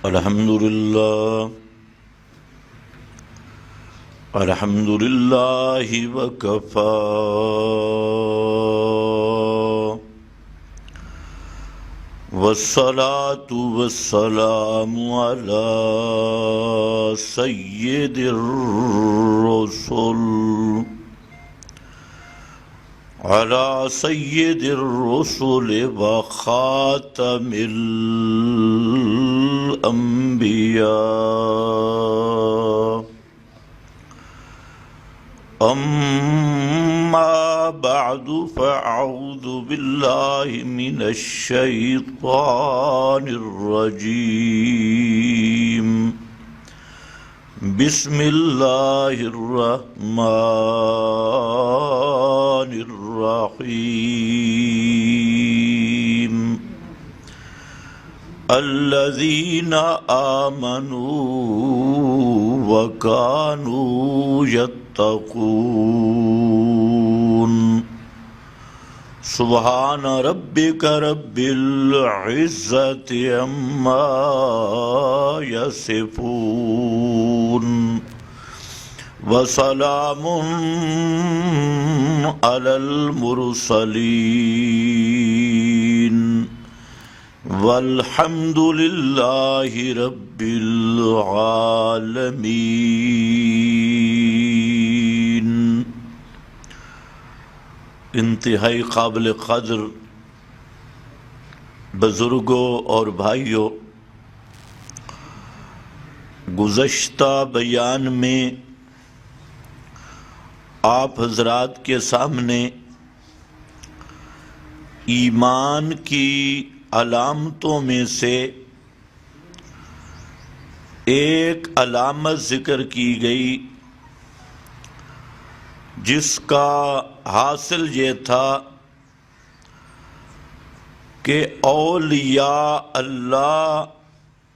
الحمد لله وكفى والصلاة والسلام على سيد الرسل وخاتم الأنبياء. أما بعد فأعوذ بالله من الشيطان الرجيم. بسم الله الرحمن الرحيم. الذين آمنوا وكانوا يتقون. سبحان ربك رب العزة عما يصفون وسلام على المرسلين والحمد لله رب العالمين. انتہائی قابل قدر بزرگوں اور بھائیوں، گزشتہ بیان میں آپ حضرات کے سامنے ایمان کی علامتوں میں سے ایک علامت ذکر کی گئی، جس کا حاصل یہ تھا کہ اولیاء اللہ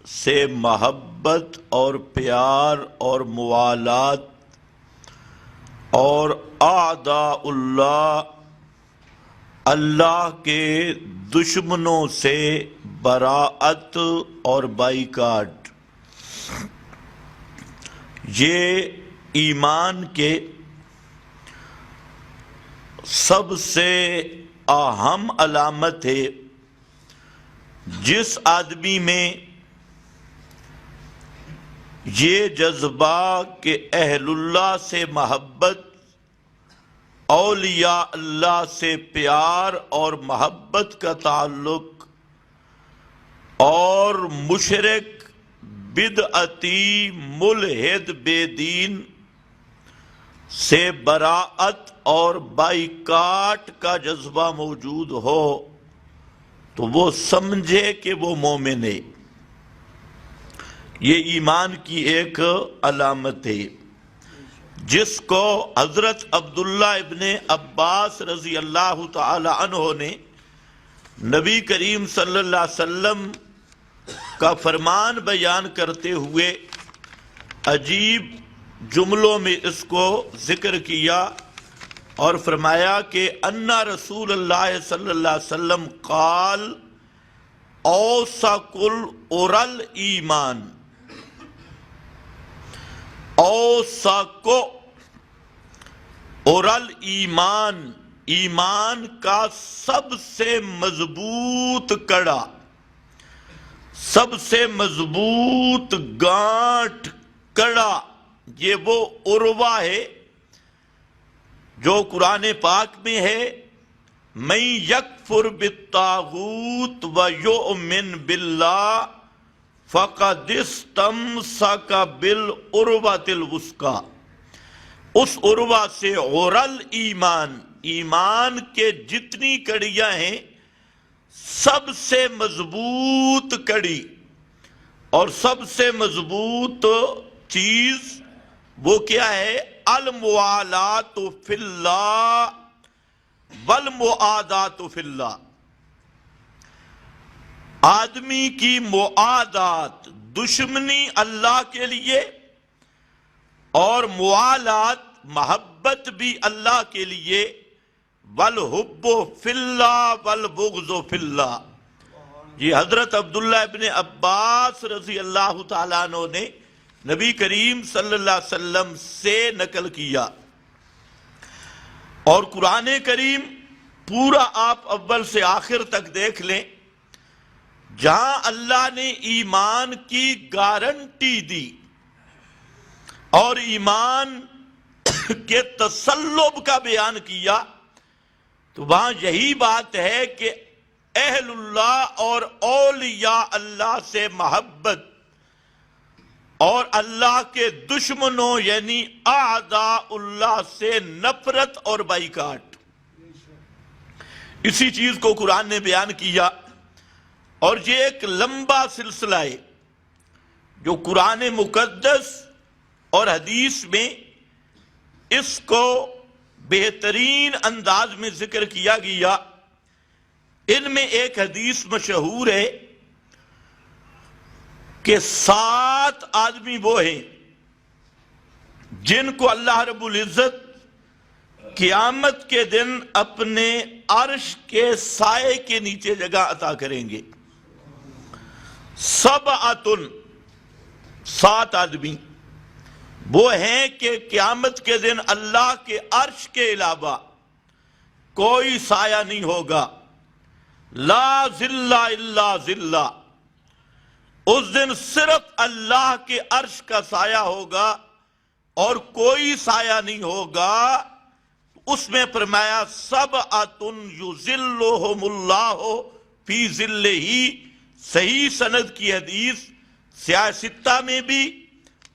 سے محبت اور پیار اور موالات، اور اعداء اللہ اللہ کے دشمنوں سے براءت اور بائیکاٹ، یہ ایمان کے سب سے اہم علامت ہے. جس آدمی میں یہ جذبہ کہ اہل اللہ سے محبت، اولیاء اللہ سے پیار اور محبت کا تعلق، اور مشرک بدعتی ملحد بے دین سے براءت اور بائیکاٹ کا جذبہ موجود ہو، تو وہ سمجھے کہ وہ مومن ہے. یہ ایمان کی ایک علامت ہے، جس کو حضرت عبداللہ ابن عباس رضی اللہ تعالی عنہ نے نبی کریم صلی اللہ علیہ وسلم کا فرمان بیان کرتے ہوئے عجیب جملوں میں اس کو ذکر کیا، اور فرمایا کہ ان رسول اللہ صلی اللہ علیہ وسلم قال اوثق العرل ایمان. اوثق عرل ایمان، ایمان کا سب سے مضبوط کڑا، سب سے مضبوط گانٹھ کڑا، یہ وہ عروہ ہے جو قرآن پاک میں ہے، من یکفر بالطاغوت ویؤمن باللہ فقد استمسک بالعروۃ الوثقی. اس عروہ سے عرل ایمان، ایمان کے جتنی کڑیاں ہیں سب سے مضبوط کڑی اور سب سے مضبوط چیز وہ کیا ہے؟ الموالات فی اللہ والمعادات فی اللہ. آدمی کی معادات، دشمنی اللہ کے لیے، اور موالات محبت بھی اللہ کے لیے. والحب فی اللہ والبغض فی اللہ، یہ حضرت عبداللہ ابن عباس رضی اللہ تعالیٰ عنہ نے نبی کریم صلی اللہ علیہ وسلم سے نقل کیا۔ اور قرآن کریم پورا آپ اول سے آخر تک دیکھ لیں، جہاں اللہ نے ایمان کی گارنٹی دی اور ایمان کے تسلب کا بیان کیا، تو وہاں یہی بات ہے کہ اہل اللہ اور اولیاء اللہ سے محبت اور اللہ کے دشمنوں یعنی اعداء اللہ سے نفرت اور بائیکاٹ، اسی چیز کو قرآن نے بیان کیا۔ اور یہ ایک لمبا سلسلہ ہے جو قرآن مقدس اور حدیث میں اس کو بہترین انداز میں ذکر کیا گیا۔ ان میں ایک حدیث مشہور ہے کہ 7 آدمی وہ ہیں جن کو اللہ رب العزت قیامت کے دن اپنے عرش کے سائے کے نیچے جگہ عطا کریں گے۔ 7 آدمی وہ ہیں کہ قیامت کے دن اللہ کے عرش کے علاوہ کوئی سایہ نہیں ہوگا، لا ظل الا ظلہ، اس دن صرف اللہ کے عرش کا سایہ ہوگا اور کوئی سایہ نہیں ہوگا۔ اس میں فرمایا سبعۃ یظلھم اللہ فی ظلہ، صحیح سند کی حدیث سیاہ ستہ میں بھی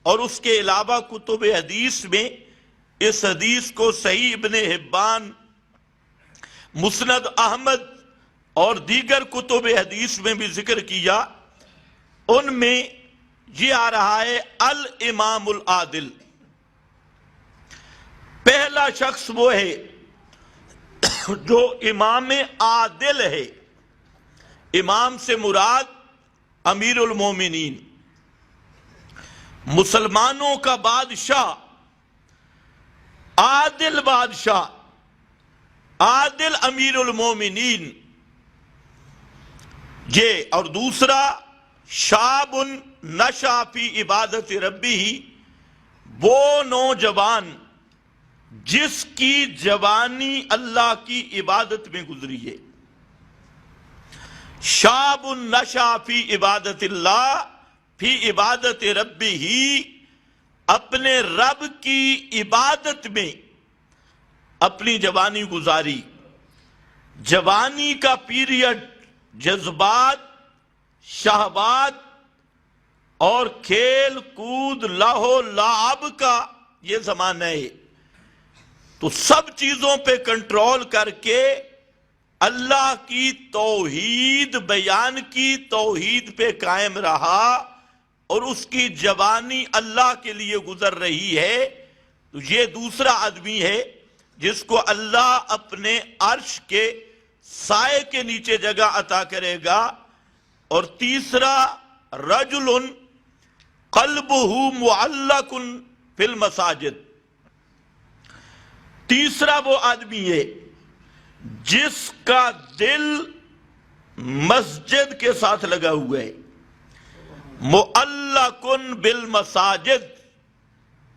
اور اس کے علاوہ کتب حدیث میں اس حدیث کو صحیح ابن حبان، مسند احمد اور دیگر کتب حدیث میں بھی ذکر کیا۔ ان میں یہ آ رہا ہے الامام العادل، پہلا شخص وہ ہے جو امام عادل ہے۔ امام سے مراد امیر المومنین، مسلمانوں کا بادشاہ، عادل بادشاہ، عادل امیر المومنین یہ۔ اور دوسرا شاب نشا فی عبادت ربہ، وہ نوجوان جس کی جوانی اللہ کی عبادت میں گزری ہے۔ شاب نشا فی عبادت اللہ فی عبادت ربہ، اپنے رب کی عبادت میں اپنی جوانی گزاری۔ جوانی کا پیریڈ جذبات، شہوات اور کھیل کود لہو لعب کا یہ زمانہ ہے، تو سب چیزوں پہ کنٹرول کر کے اللہ کی توحید بیان کی، توحید پہ قائم رہا اور اس کی جوانی اللہ کے لیے گزر رہی ہے۔ تو یہ دوسرا آدمی ہے جس کو اللہ اپنے عرش کے سائے کے نیچے جگہ عطا کرے گا۔ اور تیسرا رجل قلبہ معلق فی المساجد، تیسرا وہ آدمی ہے جس کا دل مسجد کے ساتھ لگا ہوا ہے۔ معلق بالمساجد،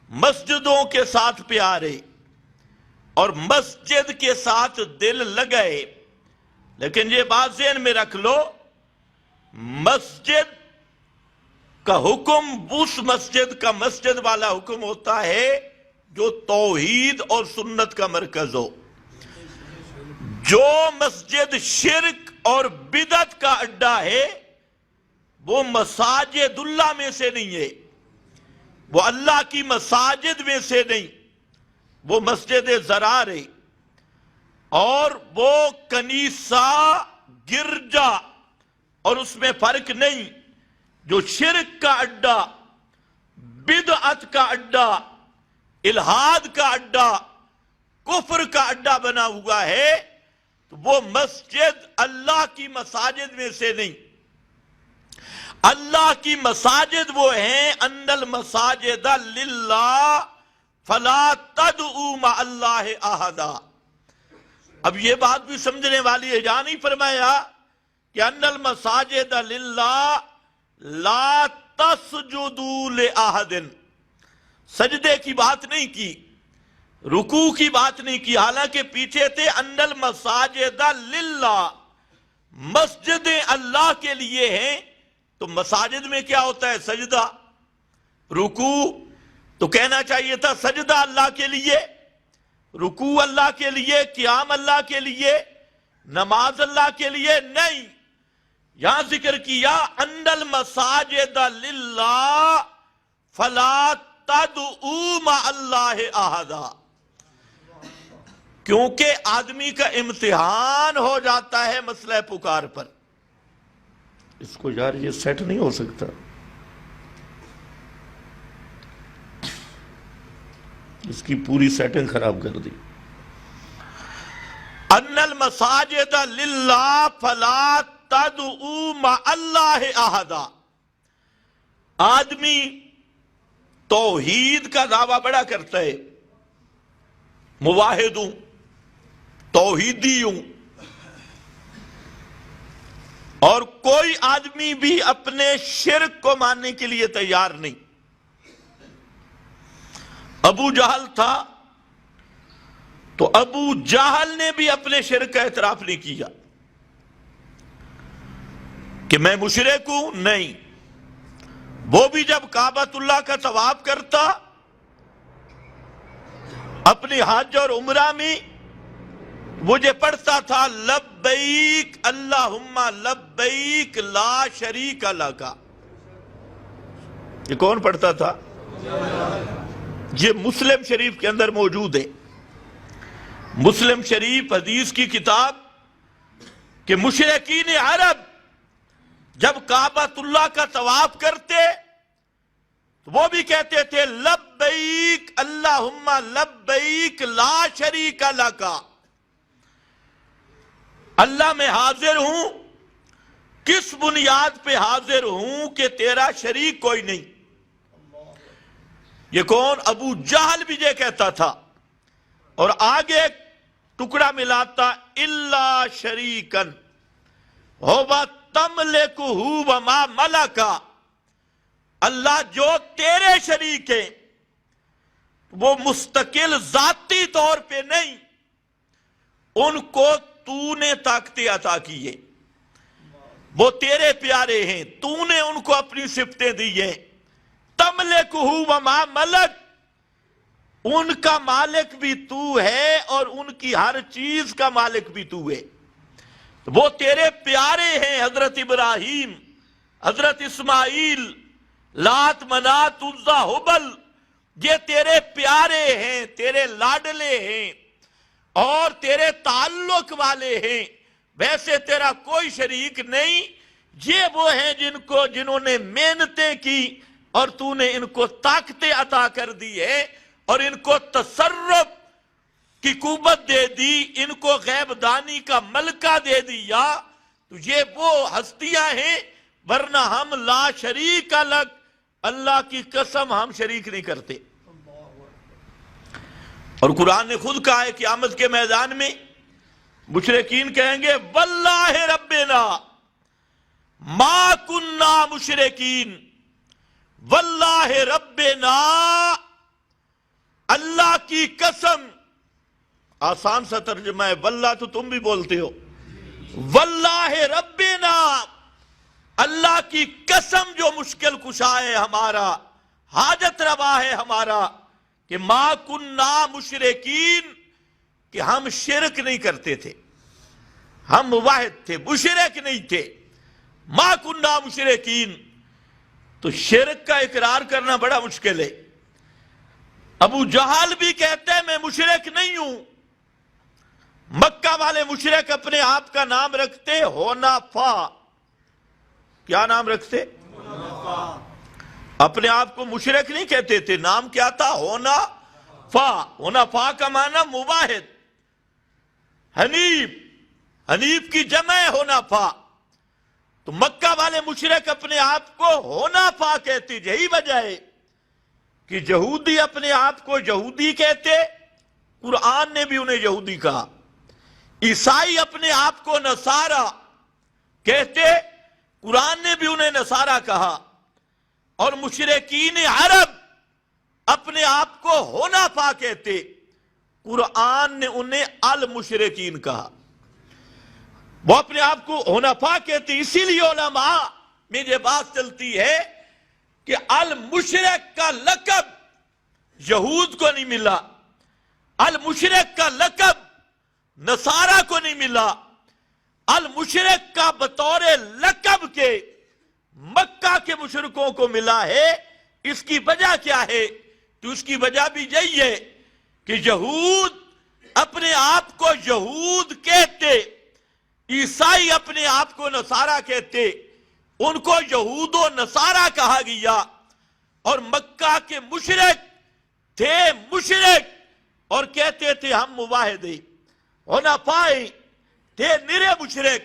مسجدوں کے ساتھ پیار ہے اور مسجد کے ساتھ دل لگائے۔ لیکن یہ بات ذہن میں رکھ لو، مسجد کا حکم اس مسجد کا مسجد والا حکم ہوتا ہے جو توحید اور سنت کا مرکز ہو۔ جو مسجد شرک اور بدعت کا اڈا ہے وہ مساجد اللہ میں سے نہیں ہے، وہ اللہ کی مساجد میں سے نہیں، وہ مسجد زرار ہے۔ اور وہ کنیسہ، گرجا اور اس میں فرق نہیں۔ جو شرک کا اڈا، بدعت کا اڈا، الہاد کا اڈا، کفر کا اڈا بنا ہوا ہے، تو وہ مسجد اللہ کی مساجد میں سے نہیں۔ اللہ کی مساجد وہ ہیں ان المساجد للہ فلا تدعوا مع اللہ احدا۔ اب یہ بات بھی سمجھنے والی ہے، جہاں نہیں فرمایا کہ ان المساجد للہ لا تسجدوا لأحد، سجدے کی بات نہیں کی، رکوع کی بات نہیں کی، حالانکہ پیچھے تھے ان المساجد للہ، مسجدیں اللہ کے لیے ہیں، تو مساجد میں کیا ہوتا ہے؟ سجدہ، رکوع، تو کہنا چاہیے تھا سجدہ اللہ کے لیے، رکوع اللہ کے لیے، قیام اللہ کے لیے، نماز اللہ کے لیے نہیں، یہاں ذکر کیا ان المساجد للہ فلا تدعوا مع اللہ احدا، کیونکہ آدمی کا امتحان ہو جاتا ہے مسئلہ پکار پر۔ اس کو یار یہ سیٹ نہیں ہو سکتا، اس کی پوری سیٹنگ خراب کر دی۔ ان المساجد للہ فلا تدعوا مع اللہ احدا، آدمی توحید کا دعویٰ بڑا کرتا ہے، موحد ہوں، توحیدی ہوں، اور کوئی آدمی بھی اپنے شرک کو ماننے کے لیے تیار نہیں۔ ابو جہل تھا تو ابو جہل نے بھی اپنے شرک کا اعتراف نہیں کیا کہ میں مشرک ہوں، نہیں، وہ بھی جب کعبۃ اللہ کا طواف کرتا اپنی حج اور عمرہ میں، وہ جو پڑھتا تھا لبیک اللہم لبیک لا شریک لک، یہ کون پڑھتا تھا؟ یہ مسلم شریف کے اندر موجود ہے، مسلم شریف حدیث کی کتاب، کہ مشرکین عرب جب کعبۃ اللہ کا طواف کرتے تو وہ بھی کہتے تھے لبیک اللہم لبیک لا شریک لک، اللہ میں حاضر ہوں، کس بنیاد پہ حاضر ہوں کہ تیرا شریک کوئی نہیں۔ یہ کون؟ ابو جہل بھی یہ کہتا تھا، اور آگے ٹکڑا ملاتا الا شریکن ہوا تملکہ وما ملکا، اللہ جو تیرے شریک ہیں وہ مستقل ذاتی طور پہ نہیں، ان کو تو نے طاقتیں عطا کی ہے، وہ تیرے پیارے ہیں، تو نے ان کو اپنی صفتیں دی ہیں، تملکہ وما ملک، ان کا مالک بھی تو ہے اور ان کی ہر چیز کا مالک بھی تو ہے، وہ تیرے پیارے ہیں، حضرت ابراہیم، حضرت اسماعیل، لات منات عزا حبل، یہ تیرے پیارے ہیں، تیرے لاڈلے ہیں اور تیرے تعلق والے ہیں، ویسے تیرا کوئی شریک نہیں، یہ وہ ہیں جنہوں نے محنتیں کی اور تو نے ان کو طاقتیں عطا کر دی ہے اور ان کو تصرف کی قوت دے دی، ان کو غیب دانی کا ملکہ دے دیا، تو یہ وہ ہستیاں ہیں، ورنہ ہم لا شریک لک، اللہ کی قسم ہم شریک نہیں کرتے۔ اور قرآن نے خود کہا ہے قیامت کے میدان میں مشرکین کہیں گے واللہ ربنا ما کننا مشرکین، واللہ ربنا، اللہ کی قسم، آسان سا ترجمہ ہے، واللہ تو تم بھی بولتے ہو، واللہ ربنا، اللہ کی قسم جو مشکل کشا ہے ہمارا، حاجت روا ہے ہمارا، کہ ما کننا مشرکین، کہ ہم شرک نہیں کرتے تھے، ہم واحد تھے، مشرک نہیں تھے، ما کننا مشرکین۔ تو شرک کا اقرار کرنا بڑا مشکل ہے۔ ابو جہل بھی کہتے ہیں میں مشرک نہیں ہوں، مکہ والے مشرک اپنے آپ کا نام رکھتے حنفاء، کیا نام رکھتے؟ اپنے آپ کو مشرک نہیں کہتے تھے، نام کیا تھا؟ حنفاء۔ حنفاء کا معنی موحد، حنیف، حنیف کی جمع ہے حنفاء۔ تو مکہ والے مشرک اپنے آپ کو حنفاء کہتے، یہی وجہ ہے کہ یہودی اپنے آپ کو یہودی کہتے، قرآن نے بھی انہیں یہودی کہا۔ عیسائی اپنے آپ کو نصارہ کہتے قرآن نے بھی انہیں نصارہ کہا، اور مشرکین عرب اپنے آپ کو حنفاء کہتے، قرآن نے انہیں المشرکین کہا۔ وہ اپنے آپ کو حنفاء کہتے، اسی لیے علماء میں یہ بات چلتی ہے کہ المشرک کا لقب یہود کو نہیں ملا، المشرک کا لقب نصارہ کو نہیں ملا، المشرک کا بطور لقب کے مکہ کے مشرکوں کو ملا ہے۔ اس کی وجہ کیا ہے؟ تو اس کی وجہ بھی یہی ہے کہ یہود اپنے آپ کو یہود کہتے، عیسائی اپنے آپ کو نصارہ کہتے، ان کو یہود و نصارہ کہا گیا، اور مکہ کے مشرک تھے مشرک اور کہتے تھے ہم موحد ہیں، حنفاء تھے نرے مشرک۔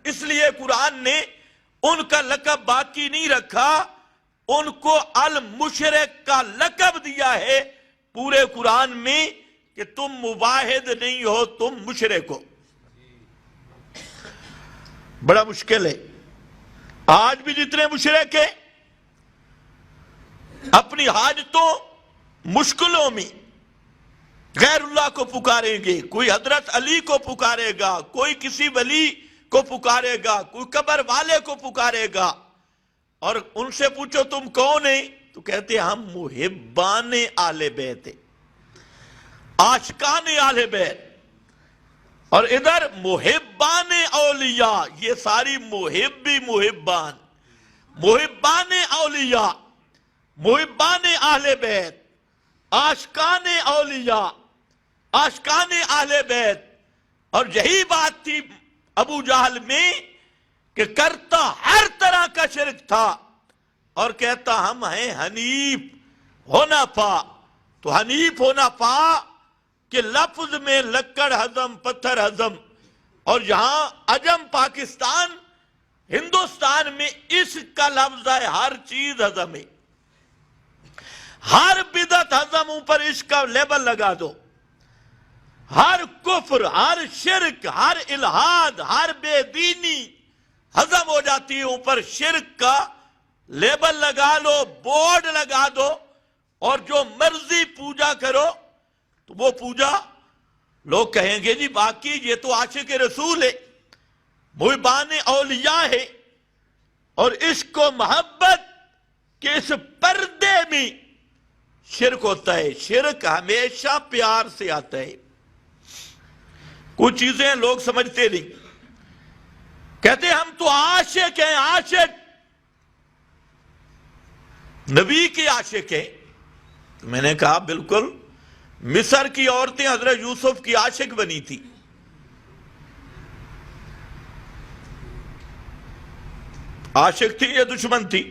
اس لیے قرآن نے ان کا لقب باقی نہیں رکھا، ان کو المشرک کا لقب دیا ہے پورے قرآن میں کہ تم موحد نہیں ہو، تم مشرک ہو۔ بڑا مشکل ہے۔ آج بھی جتنے مشرک ہیں اپنی حاجتوں مشکلوں میں غیر اللہ کو پکاریں گے، کوئی حضرت علی کو پکارے گا، کوئی کسی ولی کو پکارے گا، کوئی قبر والے کو پکارے گا، اور ان سے پوچھو تم کون ہیں تو کہتے ہم محبان اہل بیت ہیں، عاشقان اہل بیت۔ اور ادھر محبان اولیاء، یہ ساری محبی محبان، محبان اولیاء، محبان اہل بیت، عاشقان اولیاء، عاشقان اہل بیت۔ اور یہی بات تھی ابو جہل میں کہ کرتا ہر طرح کا شرک تھا اور کہتا ہم ہیں حنیف حنفاء۔ تو حنیف حنفاء کہ لفظ میں لکڑ ہضم پتھر ہضم، اور یہاں عجم پاکستان ہندوستان میں اس کا لفظ ہے ہر چیز ہضم ہے، ہر بدعت ہضم، اوپر اس کا لیبل لگا دو، ہر کفر، ہر شرک، ہر الہاد، ہر بے دینی ہضم ہو جاتی ہے، اوپر شرک کا لیبل لگا لو، بورڈ لگا دو، اور جو مرضی پوجا کرو تو وہ پوجا لوگ کہیں گے جی باقی یہ تو عاشق رسول ہے، محبان اولیاء ہے، اور عشق و محبت کے اس پردے میں شرک ہوتا ہے۔ شرک ہمیشہ پیار سے آتا ہے۔ کچھ چیزیں لوگ سمجھتے نہیں، کہتے ہم تو عاشق ہیں، عاشق نبی کے عاشق ہیں۔ تو میں نے کہا بالکل، مصر کی عورتیں حضرت یوسف کی عاشق بنی تھی، عاشق تھی یا دشمن تھی؟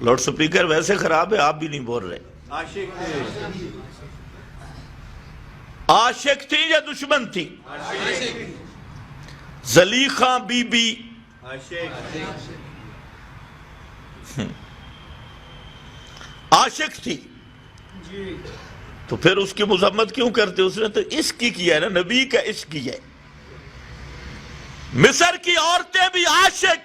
لاؤڈ سپیکر ویسے خراب ہے، آپ بھی نہیں بول رہے۔ عاشق تھی یا دشمن تھی؟ زلیخا بی بی عاشق تھی، تو پھر اس کی مذمت کیوں کرتے؟ اس نے تو عشق کی کیا ہے نا، نبی کا عشق کیا ہے۔ مصر کی عورتیں بھی عاشق،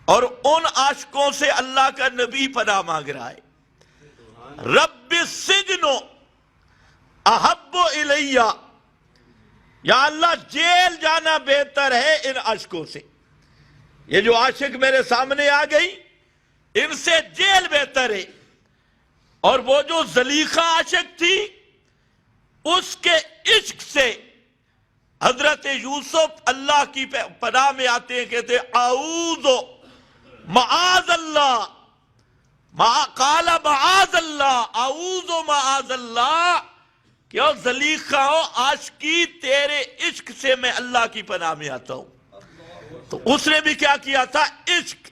اور ان عاشقوں سے اللہ کا نبی پناہ مانگ رہا ہے۔ رب السجن احب الیہ، یا اللہ جیل جانا بہتر ہے ان عاشقوں سے۔ یہ جو عاشق میرے سامنے آ گئی، ان سے جیل بہتر ہے۔ اور وہ جو زلیخا عاشق تھی، اس کے عشق سے حضرت یوسف اللہ کی پناہ میں آتے ہیں، کہتے اعوذ معاذ اللہ، قال معاذ اللہ، اعوذ معاذ اللہ، کہ او زلیخا ہو عاشقی تیرے عشق سے میں اللہ کی پناہ میں آتا ہوں۔ تو اس نے بھی کیا کیا تھا؟ عشق۔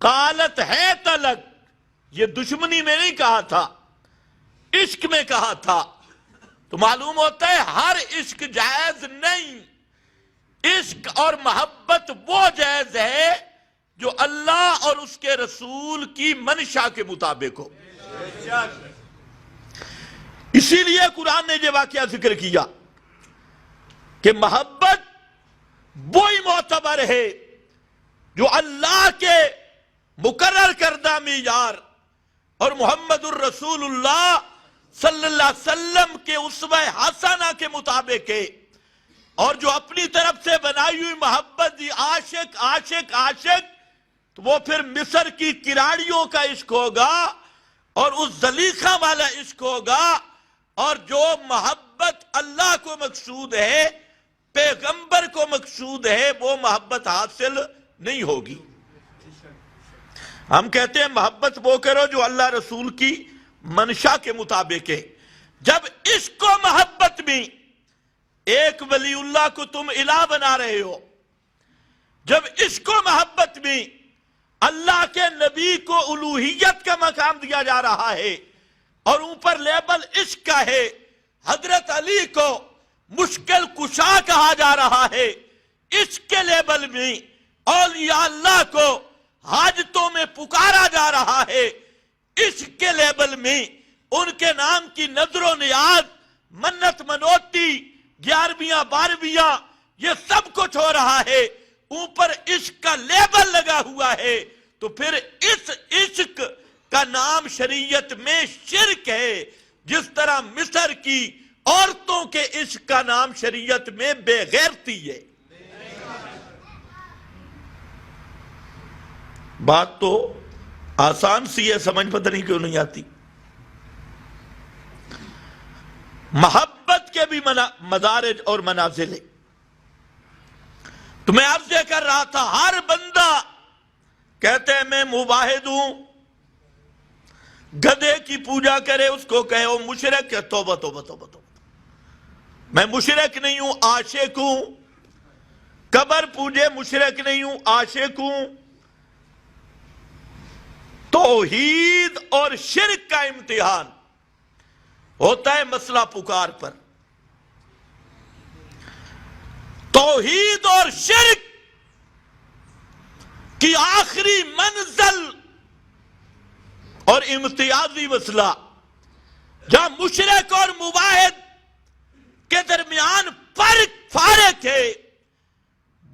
قالت ہے تلک، یہ دشمنی میں نہیں کہا تھا، عشق میں کہا تھا۔ تو معلوم ہوتا ہے ہر عشق جائز نہیں، عشق اور محبت وہ جائز ہے جو اللہ اور اس کے رسول کی منشا کے مطابق ہو۔ اسی لیے قرآن نے یہ واقعہ ذکر کیا کہ محبت وہی معتبر ہے جو اللہ کے مقرر کردہ معیار اور محمد الرسول اللہ صلی اللہ علیہ وسلم کے اسوہ حسنہ کے مطابق ہے، اور جو اپنی طرف سے بنائی ہوئی محبت دی عاشق عاشق عاشق، تو وہ پھر مصر کی کراڑیوں کا عشق ہوگا اور اس زلیخہ والا عشق ہوگا، اور جو محبت اللہ کو مقصود ہے، پیغمبر کو مقصود ہے، وہ محبت حاصل نہیں ہوگی۔ ہم کہتے ہیں محبت وہ کرو جو اللہ رسول کی منشا کے مطابق ہے۔ جب عشق و محبت میں ایک ولی اللہ کو تم الہ بنا رہے ہو، جب عشق و محبت میں اللہ کے نبی کو الوہیت کا مقام دیا جا رہا ہے اور اوپر لیبل عشق کا ہے، حضرت علی کو مشکل کشا کہا جا رہا ہے، عشق کے لیبل میں اولیاء اللہ کو حاجتوں میں پکارا جا رہا ہے، عشق کے لیبل میں ان کے نام کی نظر و نیاز، منت منوتی، 11ویں 12ویں، یہ سب کچھ ہو رہا ہے، اوپر عشق کا لیبل لگا ہوا ہے، تو پھر اس عشق کا نام شریعت میں شرک ہے، جس طرح مصر کی عورتوں کے عشق کا نام شریعت میں بے غیرتی ہے۔ بات تو آسان سی ہے، سمجھ پتہ نہیں کیوں نہیں آتی۔ محبت کے بھی مدارج اور منازل ہیں۔ تو میں عرض یہ کر رہا تھا، ہر بندہ کہتے ہیں میں مواحد ہوں، گدھے کی پوجا کرے اس کو کہے وہ مشرک ہے، توبہ توبہ توبہ توبہ، میں مشرک نہیں ہوں، عاشق ہوں، قبر پوجے مشرک نہیں ہوں، عاشق ہوں۔ توحید اور شرک کا امتحان ہوتا ہے مسئلہ پکار پر۔ توحید اور شرک کی آخری منزل اور امتیازی مسئلہ جہاں مشرک اور موحد کے درمیان فارق ہے،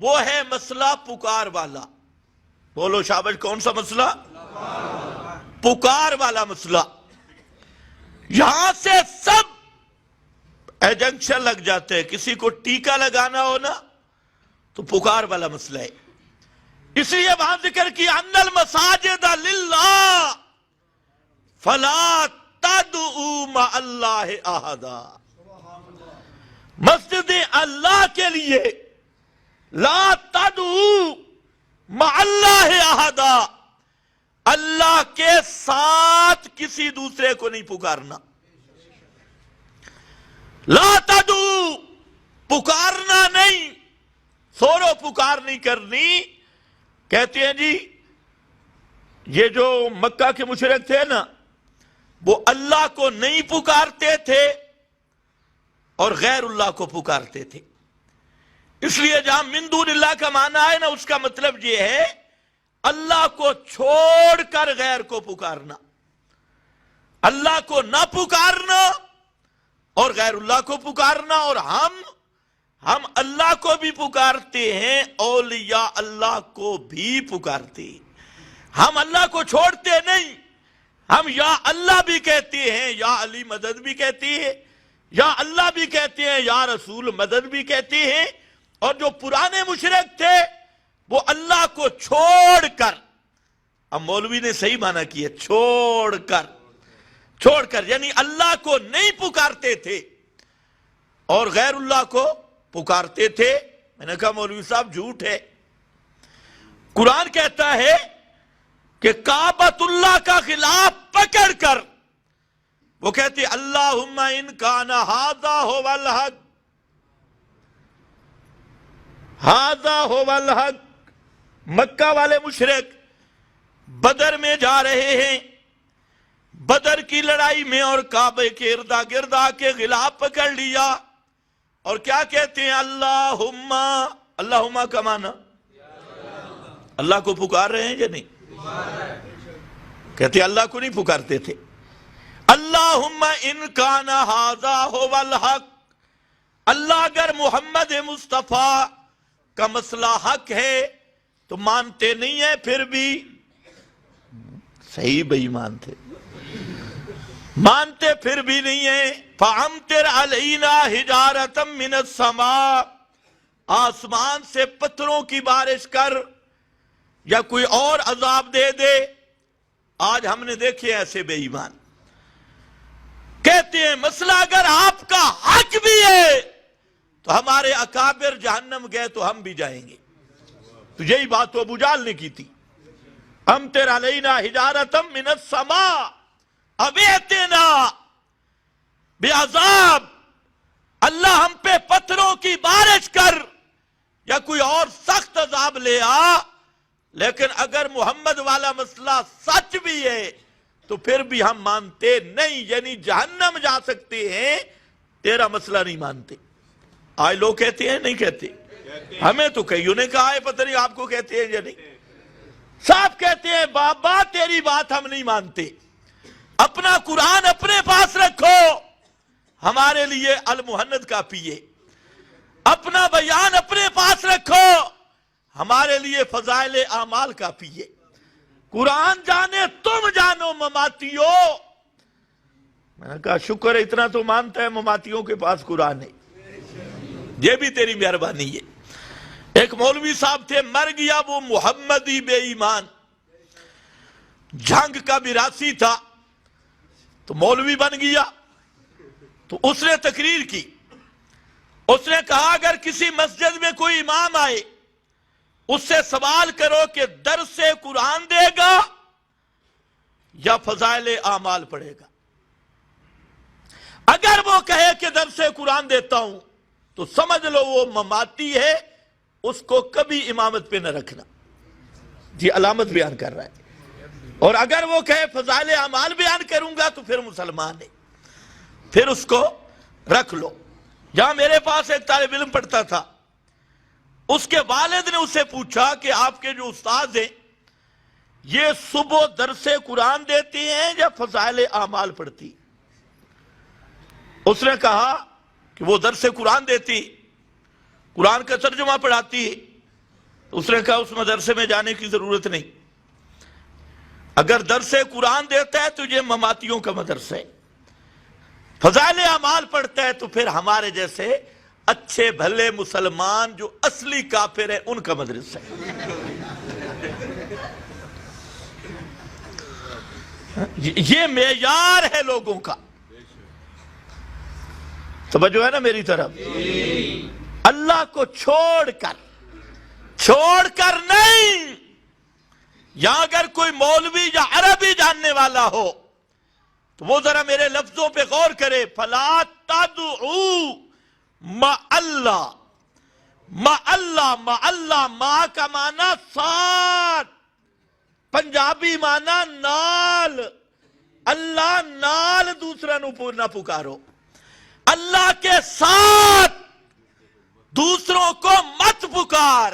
وہ ہے مسئلہ پکار والا۔ بولو شابش، کون سا مسئلہ؟ پکار والا مسئلہ۔ یہاں سے سب ایجنکشن لگ جاتے ہیں، کسی کو ٹیکا لگانا ہو نا تو پکار والا مسئلہ ہے۔ اس لیے وہاں ذکر کی ان المساجد للہ فلا تدعوا مع اللہ احدا، مسجد اللہ کے لیے لا تدعوا مع اللہ احدا، اللہ کے ساتھ کسی دوسرے کو نہیں پکارنا۔ لا تدعو، پکارنا نہیں، سورو پکار نہیں کرنی۔ کہتے ہیں جی یہ جو مکہ کے مشرک تھے نا، وہ اللہ کو نہیں پکارتے تھے اور غیر اللہ کو پکارتے تھے۔ اس لیے جہاں من دون اللہ کا معنی ہے نا، اس کا مطلب یہ ہے اللہ کو چھوڑ کر غیر کو پکارنا، اللہ کو نہ پکارنا اور غیر اللہ کو پکارنا۔ اور ہم اللہ کو بھی پکارتے ہیں، اولیاء اللہ کو بھی پکارتے ہیں۔ ہم اللہ کو چھوڑتے نہیں، ہم یا اللہ بھی کہتے ہیں، یا علی مدد بھی کہتے ہیں، یا اللہ بھی کہتے ہیں، یا رسول مدد بھی کہتے ہیں۔ اور جو پرانے مشرک تھے وہ اللہ کو چھوڑ کر، اب مولوی نے صحیح معنی کیا، چھوڑ کر یعنی اللہ کو نہیں پکارتے تھے اور غیر اللہ کو پکارتے تھے۔ میں نے کہا مولوی صاحب جھوٹ ہے، قرآن کہتا ہے کہ کعبۃ اللہ کا خلاف پکڑ کر وہ کہتے اللہم ان کان ھذا ھو الحق، ھذا ھو الحق۔ مکہ والے مشرک بدر میں جا رہے ہیں، بدر کی لڑائی میں، اور کعبے کے اردا گرد آ کے غلاف پکڑ لیا، اور کیا کہتے ہیں اللہم، اللہم کا معنی اللہ کو پکار رہے ہیں یا نہیں؟ کہتے ہیں اللہ کو نہیں پکارتے تھے۔ اللہم ان کان ھذا ھو الحق، اللہ اگر محمد مصطفیٰ کا مسئلہ حق ہے تو مانتے نہیں ہیں، پھر بھی صحیح بے ایمان تھے، مانتے پھر بھی نہیں ہیں۔ فَأَمْطِرْ عَلَيْنَا حِجَارَةً مِّنَ السَّمَاءِ، آسمان سے پتھروں کی بارش کر یا کوئی اور عذاب دے دے۔ آج ہم نے دیکھے ایسے بے ایمان کہتے ہیں مسئلہ اگر آپ کا حق بھی ہے تو ہمارے اکابر جہنم گئے تو ہم بھی جائیں گے۔ تو یہی بات تو ابو جہل نے کی تھی، امطر علینا حجارۃ من السماء او ائتنا بعذاب، اللہ ہم پہ پتھروں کی بارش کر یا کوئی اور سخت عذاب لے آ۔ لیکن اگر محمد والا مسئلہ سچ بھی ہے تو پھر بھی ہم مانتے نہیں، یعنی جہنم جا سکتے ہیں، تیرا مسئلہ نہیں مانتے۔ آج لوگ کہتے ہیں نہیں کہتے، ہمیں تو کئیوں نے کہا ہے، پتہ نہیں آپ کو کہتے ہیں یا نہیں۔ صاحب کہتے ہیں بابا تیری بات ہم نہیں مانتے، اپنا قرآن اپنے پاس رکھو، ہمارے لیے المحند کافی ہے، اپنا بیان اپنے پاس رکھو، ہمارے لیے فضائل اعمال کافی ہے، قرآن جانے تم جانو مماتیو۔ میں نے کہا شکر ہے اتنا تو مانتا ہے مماتیوں کے پاس قرآن ہے، یہ بھی تیری مہربانی ہے۔ ایک مولوی صاحب تھے، مر گیا وہ محمدی بے ایمان، جنگ کا براسی تھا تو مولوی بن گیا۔ تو اس نے تقریر کی، اس نے کہا اگر کسی مسجد میں کوئی امام آئے اس سے سوال کرو کہ درس قرآن دے گا یا فضائل اعمال پڑھے گا، اگر وہ کہے کہ درس قرآن دیتا ہوں تو سمجھ لو وہ مماتی ہے، اس کو کبھی امامت پہ نہ رکھنا، جی علامت بیان کر رہا ہے۔ اور اگر وہ کہے فضائل اعمال بیان کروں گا تو پھر مسلمان ہے، پھر اس کو رکھ لو۔ یہاں میرے پاس ایک طالب علم پڑھتا تھا، اس کے والد نے اسے پوچھا کہ آپ کے جو استاد ہیں یہ صبح درس قرآن دیتے ہیں یا فضائل اعمال پڑھتی؟ اس نے کہا کہ وہ درس قرآن دیتی، قرآن کا ترجمہ پڑھاتی ہے۔ اس نے کہا اس مدرسے میں جانے کی ضرورت نہیں، اگر درس قرآن دیتا ہے تو یہ مماتیوں کا مدرسہ ہے، فضائل اعمال پڑھتا ہے تو پھر ہمارے جیسے اچھے بھلے مسلمان جو اصلی کافر ہے ان کا مدرسہ ہے۔ یہ معیار ہے لوگوں کا، توجہ ہے نا میری طرف؟ اللہ کو چھوڑ کر نہیں۔ یہاں اگر کوئی مولوی یا عربی جاننے والا ہو تو وہ ذرا میرے لفظوں پہ غور کرے، فَلَا تَدْعُوا مَعَ اللہ، مَعَ اللہ، مَعَ اللہ، ماں کا معنی ساتھ، پنجابی معنی نال، اللہ نال دوسرا نہ پکارو، اللہ کے ساتھ دوسروں کو مت پکار۔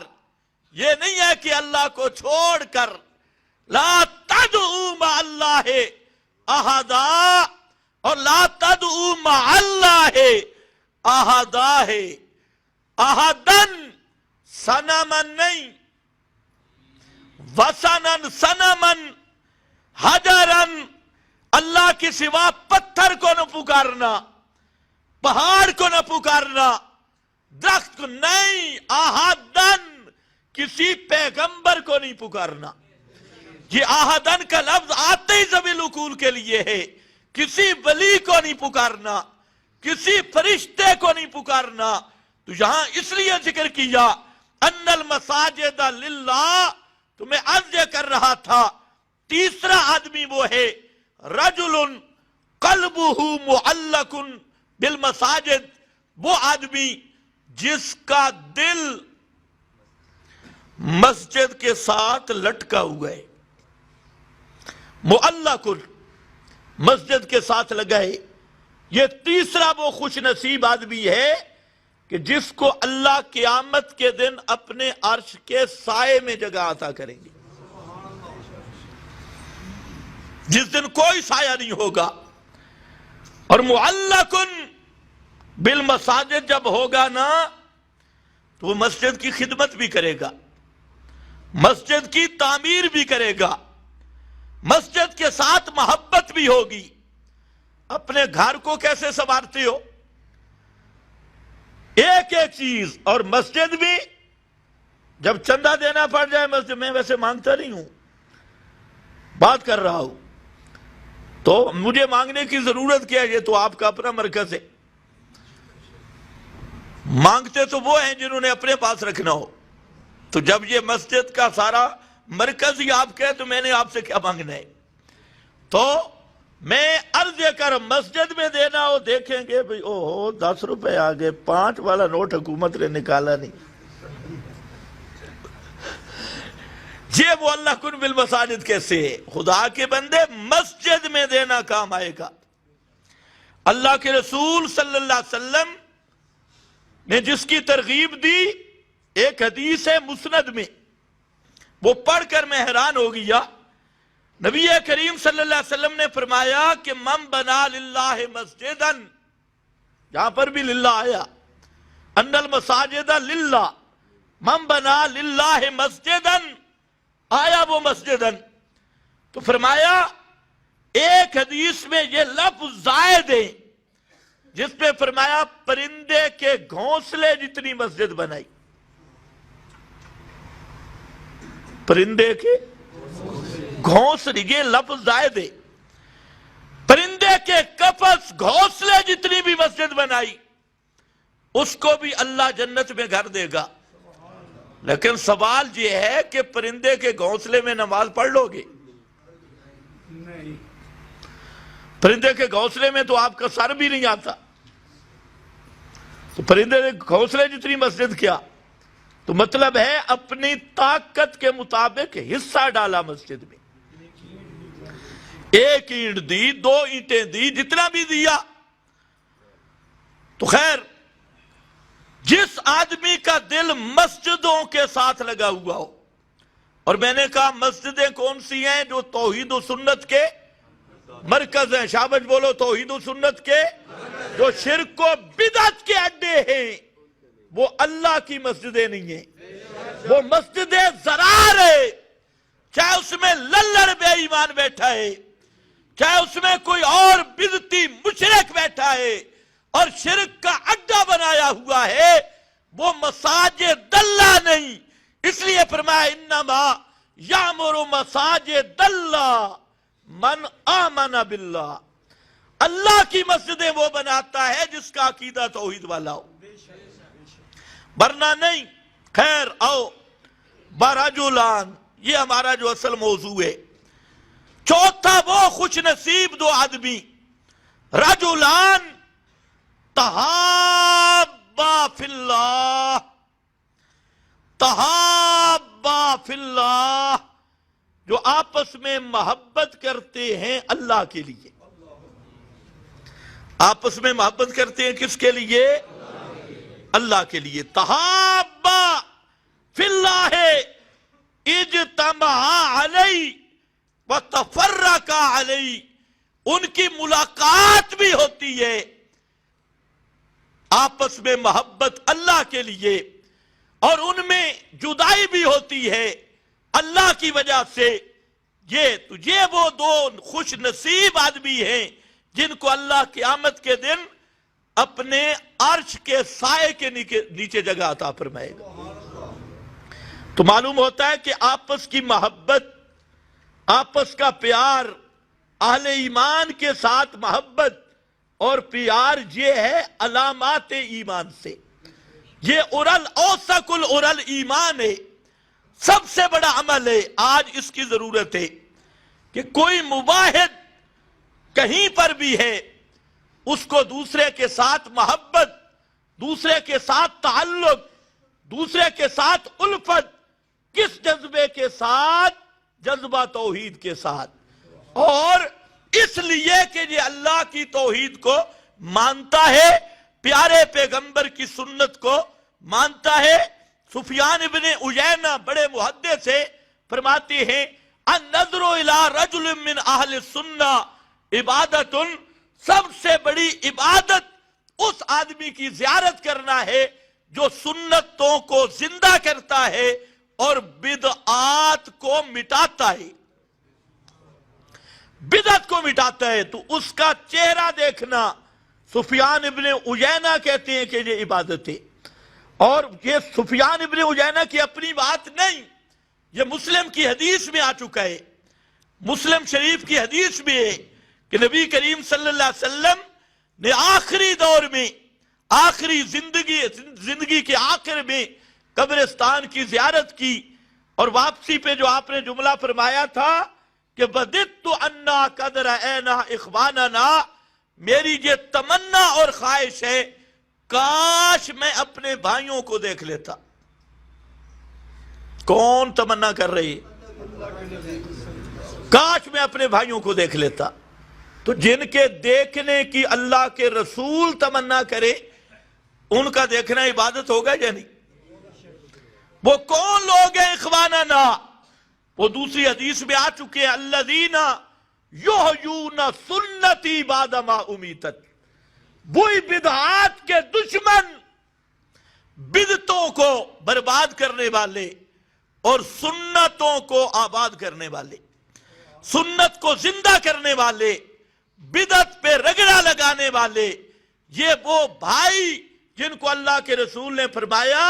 یہ نہیں ہے کہ اللہ کو چھوڑ کر، لا تدعو مع اللہ احدا، اور لا تدعو مع اللہ احدا ہے، احدن سنمن نہیں، وسنن سنمن، حجرن، اللہ کے سوا پتھر کو نہ پکارنا، پہاڑ کو نہ پکارنا، درخت کو نہیں، احدن کسی پیغمبر کو نہیں پکارنا۔ یہ احدن کا لفظ آتے ہی ذوی العقول کے لیے ہے، کسی ولی کو نہیں پکارنا، کسی فرشتے کو نہیں پکارنا۔ تو یہاں اس لیے ذکر کیا ان المساجد للہ، تو میں عرض کر رہا تھا تیسرا آدمی وہ ہے رجل قلبہ معلق بالمساجد، وہ آدمی جس کا دل مسجد کے ساتھ لٹکا ہوا ہے، معلق مسجد کے ساتھ لگا ہے۔ یہ تیسرا وہ خوش نصیب آدمی ہے کہ جس کو اللہ قیامت کے دن اپنے عرش کے سائے میں جگہ عطا کریں گے، جس دن کوئی سایہ نہیں ہوگا۔ اور معلق بالمساجد جب ہوگا نا تو وہ مسجد کی خدمت بھی کرے گا، مسجد کی تعمیر بھی کرے گا، مسجد کے ساتھ محبت بھی ہوگی۔ اپنے گھر کو کیسے سنوارتے ہو؟ ایک ایک چیز۔ اور مسجد بھی جب چندہ دینا پڑ جائے مسجد میں، ویسے مانگتا نہیں ہوں، بات کر رہا ہوں، تو مجھے مانگنے کی ضرورت کیا ہے؟ یہ تو آپ کا اپنا مرکز ہے، مانگتے تو وہ ہیں جنہوں نے اپنے پاس رکھنا ہو۔ تو جب یہ مسجد کا سارا مرکز ہی آپ کا ہے تو میں نے آپ سے کیا مانگنا ہے؟ تو میں عرض یہ کر، مسجد میں دینا ہو، دیکھیں گے بھئی اوہو 10 روپے آگے، 5 والا نوٹ حکومت نے نکالا نہیں، یہ وہ اللہ کن بالمساجد کیسے ہے؟ خدا کے بندے مسجد میں دینا کام آئے گا۔ اللہ کے رسول صلی اللہ علیہ وسلم نے جس کی ترغیب دی، ایک حدیث ہے مسند میں، وہ پڑھ کر میں حیران ہو گیا۔ نبی کریم صلی اللہ علیہ وسلم نے فرمایا کہ من بنا للہ مسجدن، یہاں پر بھی للہ آیا، ان المساجد للہ، من بنا للہ مسجدن، آیا وہ مسجدن، تو فرمایا ایک حدیث میں یہ لفظ زائد ہے جس پہ فرمایا پرندے کے گھونسلے جتنی مسجد بنائی، پرندے کے گھونسلے، یہ لفظ زائد ہے، پرندے کے قفس گھونسلے جتنی بھی مسجد بنائی، اس کو بھی اللہ جنت میں گھر دے گا۔ لیکن سوال یہ ہے کہ پرندے کے گھونسلے میں نماز پڑھ لو گے؟ پرندے کے گھونسلے میں تو آپ کا سر بھی نہیں آتا، تو پرندے کے گھونسلے جتنی مسجد کیا؟ تو مطلب ہے اپنی طاقت کے مطابق حصہ ڈالا مسجد میں، ایک اینٹ دی، 2 اینٹیں دی، جتنا بھی دیا۔ تو خیر، جس آدمی کا دل مسجدوں کے ساتھ لگا ہوا ہو، اور میں نے کہا مسجدیں کون سی ہیں؟ جو توحید و سنت کے مرکز ہیں، شابش بولو، توحید و سنت کے، جو شرک و بدعت کے اڈے ہیں، وہ اللہ کی مسجدیں نہیں ہیں، وہ مسجدیں زرار ہے، چاہے اس میں للڑ بے ایمان بیٹھا ہے، چاہے اس میں کوئی اور بدعتی مشرک بیٹھا ہے اور شرک کا اڈا بنایا ہوا ہے، وہ مساجد اللہ نہیں۔ اس لیے فرمایا انما یامر مساجد اللہ من آمن باللہ، اللہ کی مسجدیں وہ بناتا ہے جس کا عقیدہ توحید والا ہو، ورنہ نہیں۔ خیر آؤ، برجلان، یہ ہمارا جو اصل موضوع ہے۔ چوتھا وہ خوش نصیب 2 آدمی، رجلان تحابا فی اللہ، تحابا فی اللہ، جو آپس میں محبت کرتے ہیں اللہ کے لیے۔ آپس میں محبت کرتے ہیں کس کے لیے؟ اللہ کے لیے۔ تحابا فی اللہ اجتمعا علیہ وتفرقا علیہ، ان کی ملاقات بھی ہوتی ہے آپس میں محبت اللہ کے لیے، اور ان میں جدائی بھی ہوتی ہے اللہ کی وجہ سے۔ یہ وہ 2 خوش نصیب آدمی ہیں جن کو اللہ قیامت کے دن اپنے عرش کے سائے کے نیچے جگہ عطا فرمائے گا۔ تو معلوم ہوتا ہے کہ آپس کی محبت، آپس کا پیار، اہل ایمان کے ساتھ محبت اور پیار، یہ ہے علامات ایمان سے، یہ اوسق العرل ایمان ہے، سب سے بڑا عمل ہے۔ آج اس کی ضرورت ہے کہ کوئی مباحث کہیں پر بھی ہے، اس کو دوسرے کے ساتھ محبت، دوسرے کے ساتھ تعلق، دوسرے کے ساتھ الفت، کس جذبے کے ساتھ؟ جذبہ توحید کے ساتھ، اور اس لیے کہ یہ اللہ کی توحید کو مانتا ہے، پیارے پیغمبر کی سنت کو مانتا ہے۔ سفیان ابن عیینہ بڑے محدث سے فرماتے ہیں النظر الی رجل من اہل السنہ عبادت، سب سے بڑی عبادت اس آدمی کی زیارت کرنا ہے جو سنتوں کو زندہ کرتا ہے اور بدعات کو مٹاتا ہے، بدعت کو مٹاتا ہے، تو اس کا چہرہ دیکھنا سفیان ابن عیینہ کہتے ہیں کہ یہ عبادت ہے۔ اور یہ سفیان ابن عیینہ کی اپنی بات نہیں، یہ مسلم کی حدیث میں آ چکا ہے، مسلم شریف کی حدیث میں ہے کہ نبی کریم صلی اللہ علیہ وسلم نے آخری دور میں، آخری زندگی کے آخر میں قبرستان کی زیارت کی، اور واپسی پہ جو آپ نے جملہ فرمایا تھا کہ بدت انا قد رأینا اخواننا، میری یہ تمنا اور خواہش ہے کاش میں اپنے بھائیوں کو دیکھ لیتا۔ کون تمنا کر رہی ہے؟ کاش میں اپنے بھائیوں کو دیکھ لیتا۔ تو جن کے دیکھنے کی اللہ کے رسول تمنا کرے، ان کا دیکھنا عبادت ہوگا یا نہیں؟ وہ کون لوگ ہیں اخواننا؟ وہ دوسری حدیث میں آ چکے ہیں، الذین یحیون سنتی بعد ما امیتت، وہی بدعات کے دشمن، بدعتوں کو برباد کرنے والے اور سنتوں کو آباد کرنے والے، سنت کو زندہ کرنے والے، بدعت پہ رگڑا لگانے والے، یہ وہ بھائی جن کو اللہ کے رسول نے فرمایا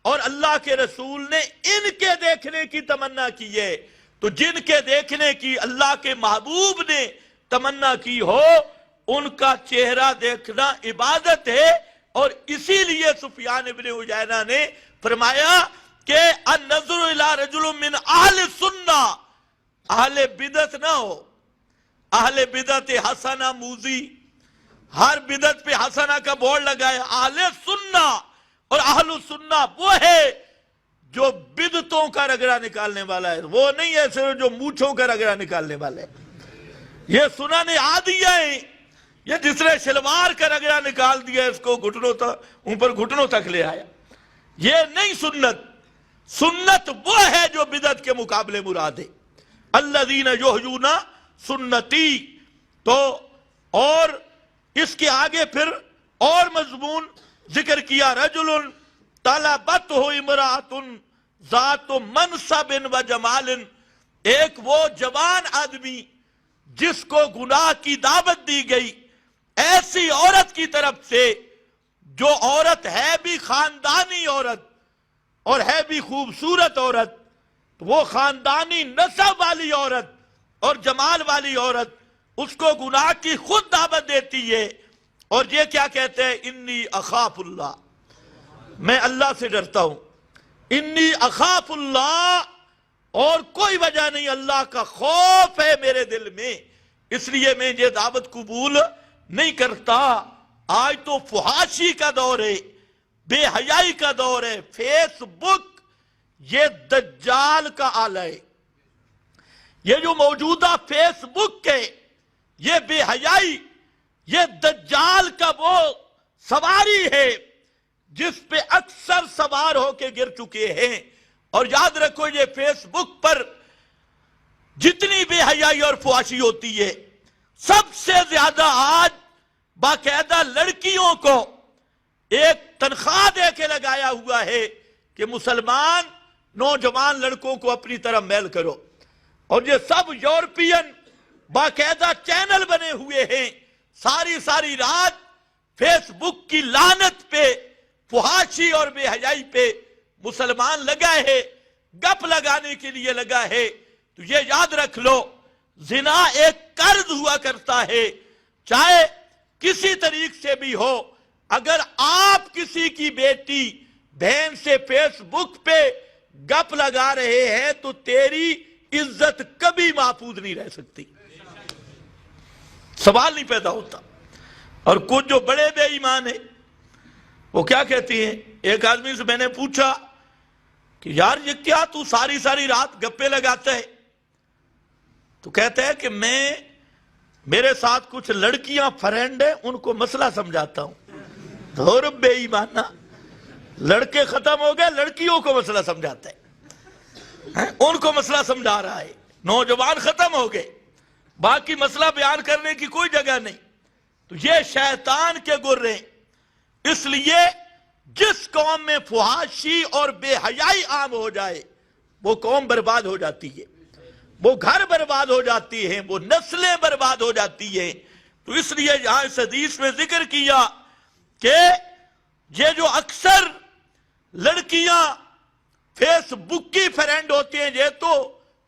اور اللہ کے رسول نے ان کے دیکھنے کی تمنا کی ہے۔ تو جن کے دیکھنے کی اللہ کے محبوب نے تمنا کی ہو، ان کا چہرہ دیکھنا عبادت ہے۔ اور اسی لیے سفیان ابن عیینہ نے فرمایا کہ النظر الی رجل من اہل السنہ، اہل بدعت نہ ہو، اہل بدعت حسنہ موزی، ہر بدعت پہ حسنہ کا بورڈ لگایا، اہل سنہ، اور اہل السنہ وہ ہے جو بدعتوں کا رگڑا نکالنے والا ہے، وہ نہیں ہے صرف جو مونچھوں کا رگڑا نکالنے والا ہے۔ یہ سنن عادیہ ہیں، یہ جس نے شلوار کا رگڑا نکال دیا اس کو گھٹنوں تک، اوپر گھٹنوں تک لے آیا، یہ نہیں سنت۔ سنت وہ ہے جو بدعت کے مقابلے مراد ہے، الذین یحیون سنتی۔ تو اور اس کے آگے پھر اور مضمون ذکر کیا، رجل طلبتہ امرأۃ ذات منصب و جمال، ایک وہ جوان آدمی جس کو گناہ کی دعوت دی گئی ایسی عورت کی طرف سے جو عورت ہے بھی خاندانی عورت اور ہے بھی خوبصورت عورت، وہ خاندانی نسب والی عورت اور جمال والی عورت اس کو گناہ کی خود دعوت دیتی ہے، اور یہ کیا کہتے ہیں، انی اخاف اللہ، میں اللہ سے ڈرتا ہوں، انی اخاف اللہ، اور کوئی وجہ نہیں، اللہ کا خوف ہے میرے دل میں، اس لیے میں یہ دعوت قبول نہیں کرتا۔ آج تو فحاشی کا دور ہے، بے حیائی کا دور ہے، فیس بک یہ دجال کا آلہ ہے، یہ جو موجودہ فیس بک ہے، یہ بے حیائی، یہ دجال کا وہ سواری ہے جس پہ اکثر سوار ہو کے گر چکے ہیں۔ اور یاد رکھو یہ فیس بک پر جتنی بے حیائی اور فحاشی ہوتی ہے، سب سے زیادہ آج باقاعدہ لڑکیوں کو ایک تنخواہ دے کے لگایا ہوا ہے کہ مسلمان نوجوان لڑکوں کو اپنی طرف میل کرو، اور یہ سب یورپین باقاعدہ چینل بنے ہوئے ہیں، ساری رات فیس بک کی لعنت پہ، فحاشی اور بے حیائی پہ مسلمان لگا ہے، گپ لگانے کے لیے لگا ہے۔ تو یہ یاد رکھ لو، زنا ایک قرض ہوا کرتا ہے، چاہے کسی طریق سے بھی ہو۔ اگر آپ کسی کی بیٹی بہن سے فیس بک پہ گپ لگا رہے ہیں تو تیری عزت کبھی محفوظ نہیں رہ سکتی، سوال نہیں پیدا ہوتا۔ اور کچھ جو بڑے بے ایمان ہیں وہ کیا کہتی ہیں، ایک آدمی سے میں نے پوچھا کہ یار یہ کیا تو ساری رات گپے لگاتا ہے؟ تو کہتا ہے کہ میرے ساتھ کچھ لڑکیاں فرینڈ ہیں، ان کو مسئلہ سمجھاتا ہوں۔ دور بے ایمانہ، لڑکے ختم ہو گئے، لڑکیوں کو مسئلہ سمجھاتا ہے، ان کو مسئلہ سمجھا رہا ہے۔ نوجوان ختم ہو گئے، باقی مسئلہ بیان کرنے کی کوئی جگہ نہیں۔ تو یہ شیطان کے گر ہیں، اس لیے جس قوم میں فحاشی اور بے حیائی عام ہو جائے وہ قوم برباد ہو جاتی ہے، وہ گھر برباد ہو جاتی ہیں، وہ نسلیں برباد ہو جاتی ہیں۔ تو اس لیے یہاں اس حدیث میں ذکر کیا کہ یہ جو اکثر لڑکیاں فیس بک کی فرینڈ ہوتی ہیں یہ تو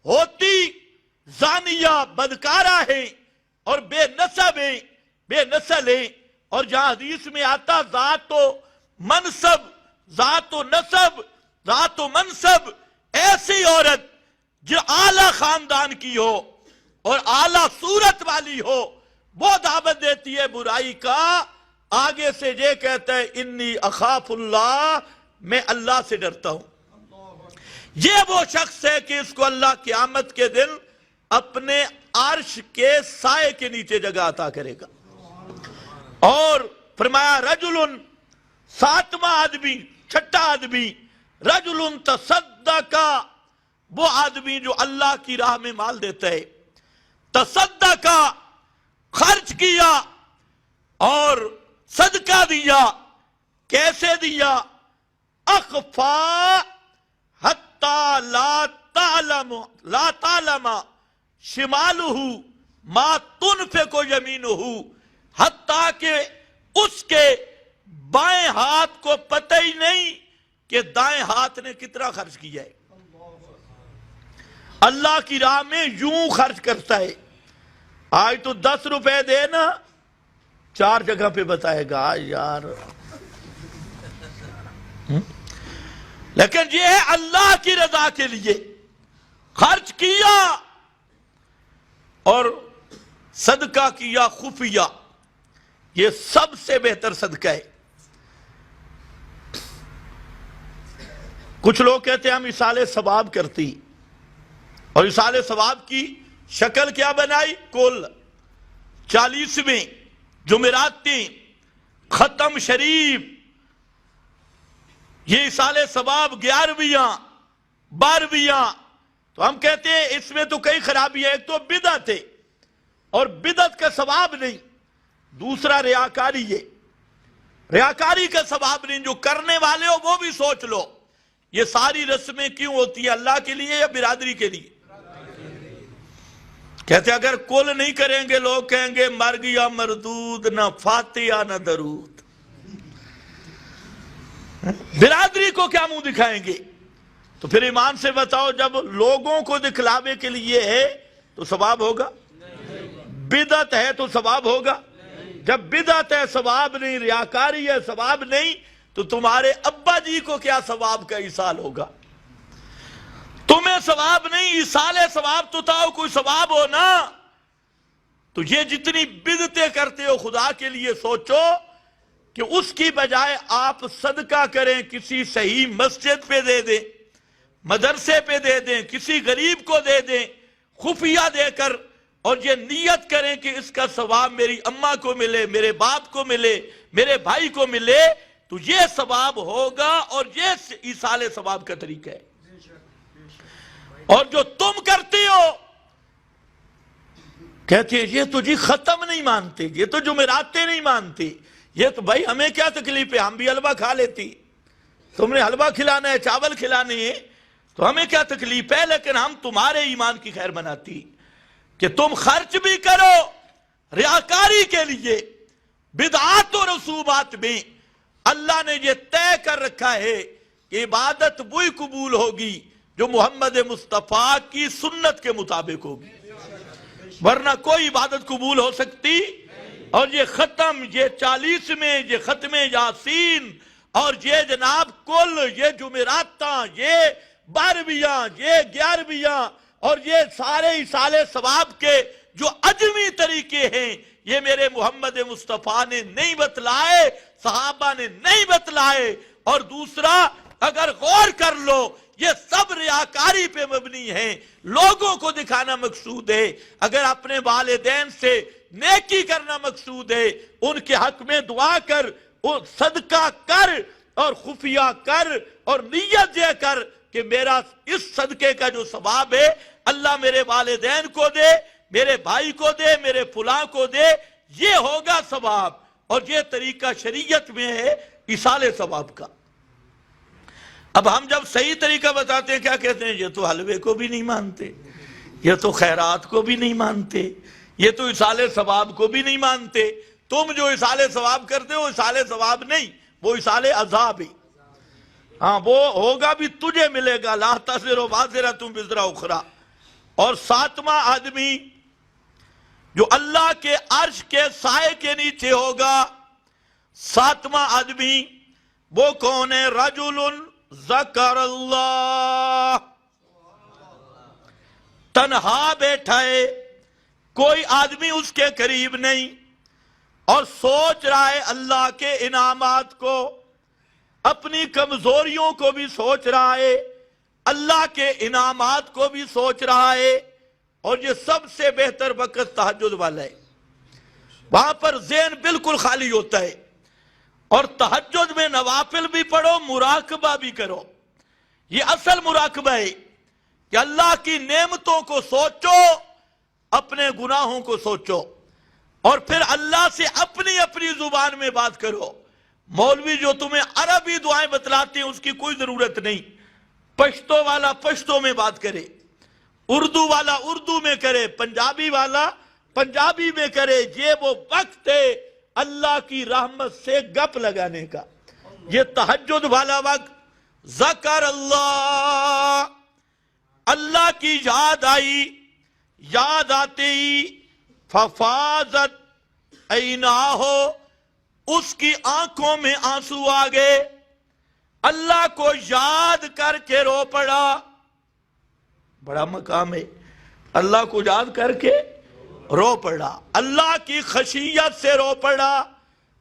ہوتی زانیہ بدکارہ ہیں اور بے نسب ہیں، بے نسل ہیں۔ اور جہاں حدیث میں آتا ذات و منصب، ذات و نسب، ذات و منصب، ایسی عورت جو اعلیٰ خاندان کی ہو اور اعلیٰ صورت والی ہو وہ دعوت دیتی ہے برائی کا، آگے سے یہ کہتا ہے انی اخاف اللہ، میں اللہ سے ڈرتا ہوں۔ یہ وہ شخص ہے کہ اس کو اللہ قیامت کے دن اپنے عرش کے سائے کے نیچے جگہ عطا کرے گا۔ اور فرمایا رجل، ساتواں آدمی، چھٹا آدمی، رجل تصدق، وہ آدمی جو اللہ کی راہ میں مال دیتا ہے، تصدق، خرچ کیا اور صدقہ دیا۔ کیسے دیا؟ اخفا حتی لا تعلم شمالہ ما تنفق یمینہ، حتیٰ کہ اس کے بائیں ہاتھ کو پتہ ہی نہیں کہ دائیں ہاتھ نے کتنا خرچ کیا ہے۔ اللہ کی راہ میں یوں خرچ کرتا ہے، آج تو 10 روپے دے نا 4 جگہ پہ بتائے گا یار، لیکن یہ ہے اللہ کی رضا کے لیے خرچ کیا اور صدقہ کیا خفیہ، یہ سب سے بہتر صدقہ ہے۔ کچھ لوگ کہتے ہیں ہم ایصال ثواب کرتی، اور ایصال ثواب کی شکل کیا بنائی؟ کل 40ویں، جمعراتیں، ختم شریف، یہ ایصال ثواب 11ویں، 12ویں۔ تو ہم کہتے ہیں اس میں تو کئی خرابی ہے، ایک تو بدعت ہے اور بدعت کا ثواب نہیں، دوسرا ریاکاری ہے، ریاکاری کا ثواب نہیں۔ جو کرنے والے ہو وہ بھی سوچ لو یہ ساری رسمیں کیوں ہوتی ہیں، اللہ کے لیے یا برادری کے لیے؟ کہتے اگر کل نہیں کریں گے لوگ کہیں گے مر گیا مردود، نہ فاتحہ نہ درود، برادری کو کیا منہ دکھائیں گے؟ تو پھر ایمان سے بتاؤ جب لوگوں کو دکھلاوے کے لیے ہے تو ثواب ہوگا؟ بدعت ہے تو ثواب ہوگا؟ جب بدعت ہے ثواب نہیں، ریاکاری ہے ثواب نہیں، تو تمہارے ابا جی کو کیا ثواب کا ایصال ہوگا؟ تمہیں ثواب نہیں، ایصال ثواب تو تھا کوئی ثواب ہو نا۔ تو یہ جتنی بدعتیں کرتے ہو خدا کے لیے سوچو کہ اس کی بجائے آپ صدقہ کریں، کسی صحیح مسجد پہ دے دیں، مدرسے پہ دے دیں، کسی غریب کو دے دیں خفیہ دے کر، اور یہ نیت کریں کہ اس کا ثواب میری اماں کو ملے، میرے باپ کو ملے، میرے بھائی کو ملے، تو یہ ثواب ہوگا۔ اور یہ ایصال ثواب کا طریقہ ہے۔ اور جو تم کرتی ہو کہتے ہیں یہ تو جی ختم نہیں مانتے، یہ تو جمعراتیں نہیں مانتے، یہ تو بھائی ہمیں کیا تکلیف ہے، ہم بھی حلوہ کھا لیتی، تم نے حلوہ کھلانا ہے، چاول کھلانے ہیں تو ہمیں کیا تکلیف ہے، لیکن ہم تمہارے ایمان کی خیر بناتی کہ تم خرچ بھی کرو ریاکاری کے لیے۔ بدعات و رسومات میں اللہ نے یہ طے کر رکھا ہے کہ عبادت وہی قبول ہوگی جو محمد مصطفیٰ کی سنت کے مطابق ہوگی، ورنہ کوئی عبادت قبول ہو سکتی۔ اور یہ ختم، یہ 40ویں، یہ ختم یاسین، اور یہ جناب کل، یہ جمعراتاں، یہ 12ویں، یہ 11ویں، اور یہ سارے ایصال ثواب کے جو عجمی طریقے ہیں یہ میرے محمد مصطفیٰ نے نہیں بتلائے، صحابہ نے نہیں بتلائے۔ اور دوسرا اگر غور کر لو یہ سب ریاکاری پہ مبنی ہیں، لوگوں کو دکھانا مقصود ہے۔ اگر اپنے والدین سے نیکی کرنا مقصود ہے، ان کے حق میں دعا کر، صدقہ کر اور خفیہ کر، اور نیت یہ کر کہ میرا اس صدقے کا جو ثواب ہے اللہ میرے والدین کو دے، میرے بھائی کو دے، میرے فلاں کو دے، یہ ہوگا ثواب۔ اور یہ طریقہ شریعت میں ہے، ایصال ثواب کا۔ اب ہم جب صحیح طریقہ بتاتے ہیں کیا کہتے ہیں؟ یہ تو حلوے کو بھی نہیں مانتے، یہ تو خیرات کو بھی نہیں مانتے، یہ تو ایصال ثواب کو بھی نہیں مانتے۔ تم جو ایصال ثواب کرتے ہو ایصال ثواب نہیں، وہ ایصال عذاب ہے۔ ہاں وہ ہوگا بھی تجھے ملے گا، لا تزر وازرۃ وزر اخری۔ اور ساتواں آدمی جو اللہ کے عرش کے سائے کے نیچے ہوگا، ساتواں آدمی وہ کون ہے؟ رجل ذکر اللہ، تنہا بیٹھا ہے، کوئی آدمی اس کے قریب نہیں، اور سوچ رہا ہے اللہ کے انعامات کو، اپنی کمزوریوں کو بھی سوچ رہا ہے، اللہ کے انعامات کو بھی سوچ رہا ہے۔ اور یہ سب سے بہتر وقت تہجد والا ہے، وہاں پر ذہن بالکل خالی ہوتا ہے، اور تہجد میں نوافل بھی پڑھو، مراقبہ بھی کرو۔ یہ اصل مراقبہ ہے کہ اللہ کی نعمتوں کو سوچو، اپنے گناہوں کو سوچو، اور پھر اللہ سے اپنی اپنی زبان میں بات کرو۔ مولوی جو تمہیں عربی دعائیں بتلاتے ہیں اس کی کوئی ضرورت نہیں، پشتو والا پشتو میں بات کرے، اردو والا اردو میں کرے، پنجابی والا پنجابی میں کرے۔ یہ وہ وقت ہے اللہ کی رحمت سے گپ لگانے کا، یہ تہجد والا وقت۔ ذکر اللہ، اللہ کی یاد آئی، یاد آتے ہی ففاضت عیناہ، اس کی آنکھوں میں آنسو آ گئے، اللہ کو یاد کر کے رو پڑا۔ بڑا مقام ہے، اللہ کو یاد کر کے رو پڑا، اللہ کی خشیت سے رو پڑا،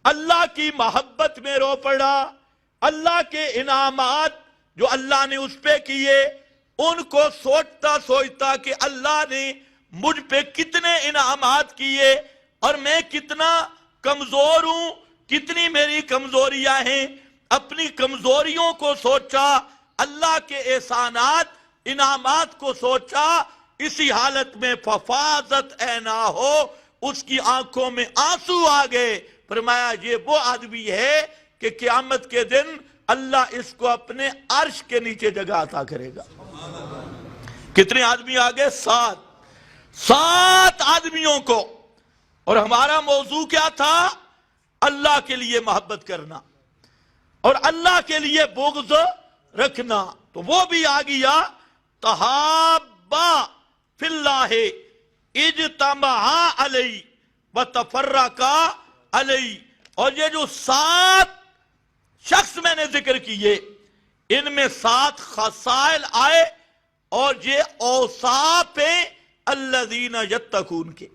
اللہ کی محبت میں رو پڑا، اللہ کے انعامات جو اللہ نے اس پہ کیے ان کو سوچتا سوچتا کہ اللہ نے مجھ پہ کتنے انعامات کیے، اور میں کتنا کمزور ہوں، کتنی میری کمزوریاں ہیں۔ اپنی کمزوریوں کو سوچا، اللہ کے احسانات انعامات کو سوچا، اسی حالت میں ففاضت عیناہ، اس کی آنکھوں میں آنسو آ گئے۔ فرمایا یہ وہ آدمی ہے کہ قیامت کے دن اللہ اس کو اپنے عرش کے نیچے جگہ عطا کرے گا۔ کتنے آدمی آگے؟ 7 آدمیوں کو۔ اور ہمارا موضوع کیا تھا؟ اللہ کے لیے محبت کرنا اور اللہ کے لیے بغض رکھنا۔ تو وہ بھی آ گیا، تحابا فی اللہ اجتمعا علیہ وتفرقا علیہ۔ اور یہ جو 7 شخص میں نے ذکر کیے، ان میں 7 خصائل آئے، اور یہ اوصاف ہیں الذین یتقون کے۔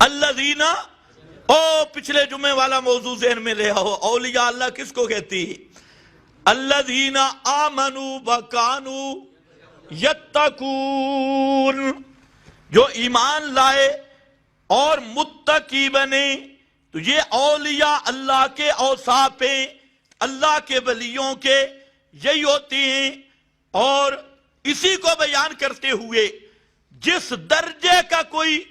الذین، پچھلے جمعے والا موضوع ذہن میں لے آؤ، اولیاء اللہ کس کو کہتی ہے؟ الذین آمنوا وکانوا یتقون، جو ایمان لائے اور متقی بنے۔ تو یہ اولیاء اللہ کے اوصاف ہیں، اللہ کے ولیوں کے یہی ہوتی ہیں۔ اور اسی کو بیان کرتے ہوئے جس درجے کا کوئی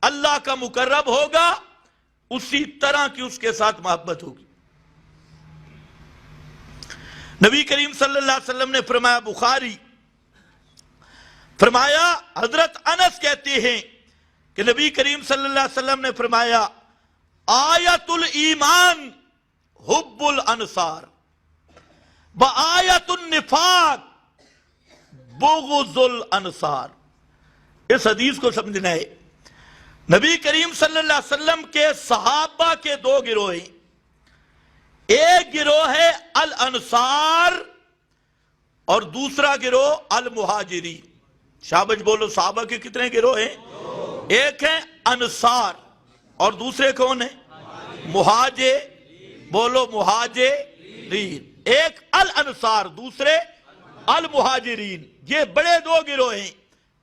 اللہ کا مقرب ہوگا اسی طرح کی اس کے ساتھ محبت ہوگی۔ نبی کریم صلی اللہ علیہ وسلم نے فرمایا، بخاری فرمایا، حضرت انس کہتے ہیں کہ نبی کریم صلی اللہ علیہ وسلم نے فرمایا، آیت الایمان حب الانصار وآیت النفاق بغض الانصار۔ اس حدیث کو سمجھنا ہے، نبی کریم صلی اللہ علیہ وسلم کے صحابہ کے 2 گروہ ہیں۔ ایک گروہ ہے الانصار اور دوسرا گروہ المہاجرین۔ شابش بولو، صحابہ کے کتنے گروہ ہیں؟ ایک ہے انصار اور دوسرے کون ہیں؟ مہاجر، بولو مہاجرین۔ ایک الانصار، دوسرے المہاجرین۔ یہ بڑے 2 گروہ ہیں،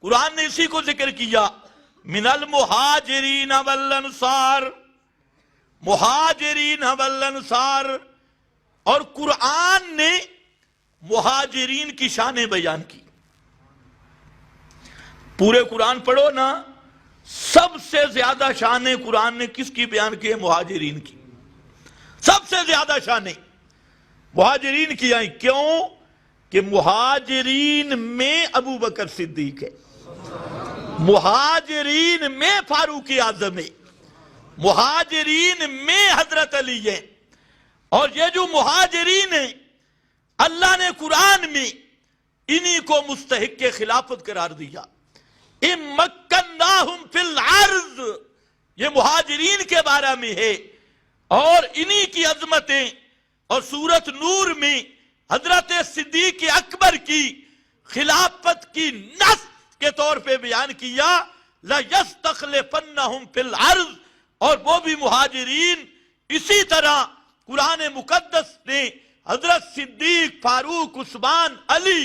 قرآن نے اسی کو ذکر کیا، من المہاجرین والانصار، مہاجرین والانصار۔ اور قرآن نے مہاجرین کی شانیں بیان کی۔ پورے قرآن پڑھو نا، سب سے زیادہ شانیں قرآن نے کس کی بیان کی ہے؟ مہاجرین کی۔ سب سے زیادہ شانیں مہاجرین کی آئیں. کیوں؟ کہ مہاجرین میں ابو بکر صدیق ہے، مہاجرین میں فاروق اعظم ہے، مہاجرین میں حضرت علی ہے. اور یہ جو مہاجرین ہیں اللہ نے قرآن میں انہی کو مستحق خلافت قرار دیا. اِن مکناہم فی الارض، یہ مہاجرین کے بارے میں ہے، اور انہی کی عظمتیں. اور سورۃ نور میں حضرت صدیق اکبر کی خلافت کی نص کے طور پہ بیان کیا لَيَسْتَخْلِفَنَّهُمْ فِي الْأَرْضِ، اور وہ بھی مہاجرین. اسی طرح قرآن مقدس نے حضرت صدیق، فاروق، عثمان، علی،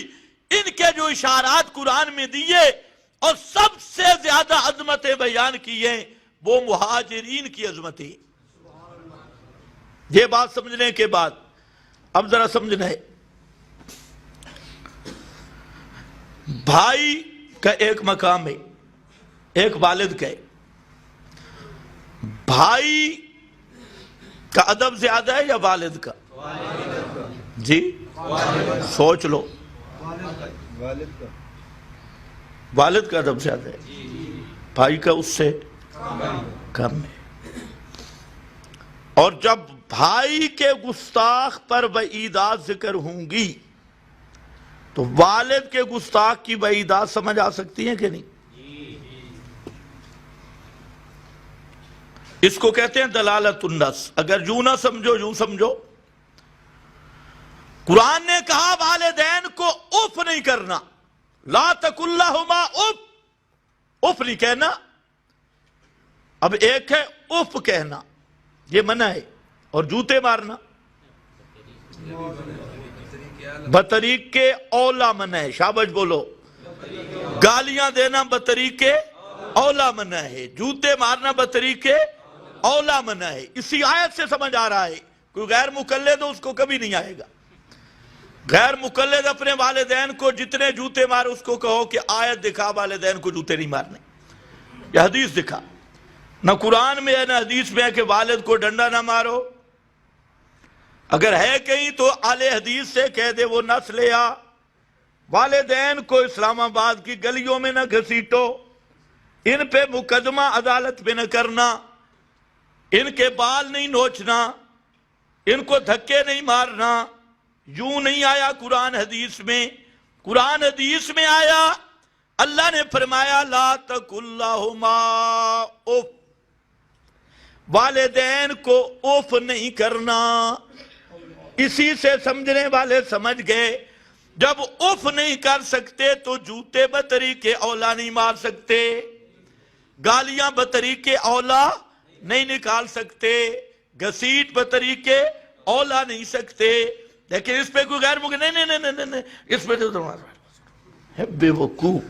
ان کے جو اشارات قرآن میں دیے اور سب سے زیادہ عظمتیں بیان کی ہیں وہ مہاجرین کی عظمتیں. یہ بات سمجھنے کے بعد اب ذرا سمجھنا ہے، بھائی کا ایک مقام ہے، ایک والد کا ہے. بھائی کا ادب زیادہ ہے یا والد کا؟ جی سوچ لو. والد کا ادب زیادہ ہے، بھائی کا اس سے کم ہے. اور جب بھائی کے گستاخ پر وعیدات ذکر ہوں گی تو والد کے گستاخ کی وعیدات سمجھ آ سکتی ہیں کہ نہیں؟ اس کو کہتے ہیں دلالت النص. اگر یوں نہ سمجھو یوں سمجھو. قرآن نے کہا والدین کو اف نہیں کرنا، لا تقل لہما اف، اف نہیں کہنا. اب ایک ہے اف کہنا، یہ منع ہے، اور جوتے مارنا بطریق اولا منع ہے. شاباش بولو. گالیاں دینا بطریق اولا منع ہے، جوتے مارنا بطریق اولا منع ہے. اسی آیت سے سمجھ آ رہا ہے. کوئی غیر مقلد ہو اس کو کبھی نہیں آئے گا. غیر مقلد اپنے والدین کو جتنے جوتے مارے اس کو کہو کہ آیت دکھا والدین کو جوتے نہیں مارنے، یا حدیث دکھا. نہ قرآن میں ہے نہ حدیث میں ہے کہ والد کو ڈنڈا نہ مارو. اگر ہے کہیں تو اہل حدیث سے کہہ دے وہ نص لے آ. والدین کو اسلام آباد کی گلیوں میں نہ گھسیٹو، ان پہ مقدمہ عدالت پہ نہ کرنا، ان کے بال نہیں نوچنا، ان کو دھکے نہیں مارنا. یوں نہیں آیا قرآن حدیث میں. قرآن حدیث میں آیا، اللہ نے فرمایا لا تقل لہما اف، والدین کو اف نہیں کرنا. اسی سے سمجھنے والے سمجھ گئے جب اف نہیں کر سکتے تو جوتے بطریق اولا نہیں مار سکتے، گالیاں بطریق اولا نہیں نکال سکتے، گھسیٹ بطریق اولا نہیں سکتے. لیکن اس پہ کوئی غیر ممکن نہیں اس پہ تو ہے بے وقوف.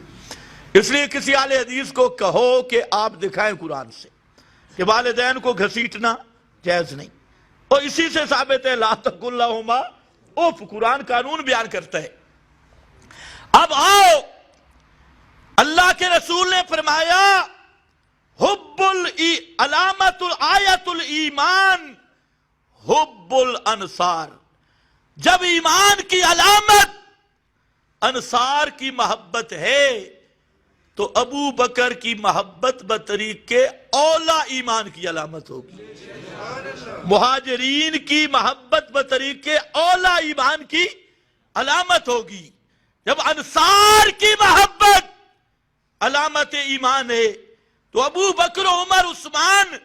اس لیے کسی اہل حدیث کو کہو کہ آپ دکھائیں قرآن سے کہ والدین کو گھسیٹنا جائز نہیں. اور اسی سے ثابت ہے لا تقل لہما اف. قرآن قانون بیان کرتا ہے. اب آؤ، اللہ کے رسول نے فرمایا علامت آیت الایمان حب الانصار. جب ایمان کی علامت انصار کی محبت ہے تو ابو بکر کی محبت بطریق اولا ایمان کی علامت ہوگی. مہاجرین کی محبت بطریق اولا ایمان کی علامت ہوگی. جب انصار کی محبت علامت ایمان ہے تو ابو بکر، عمر، عثمان،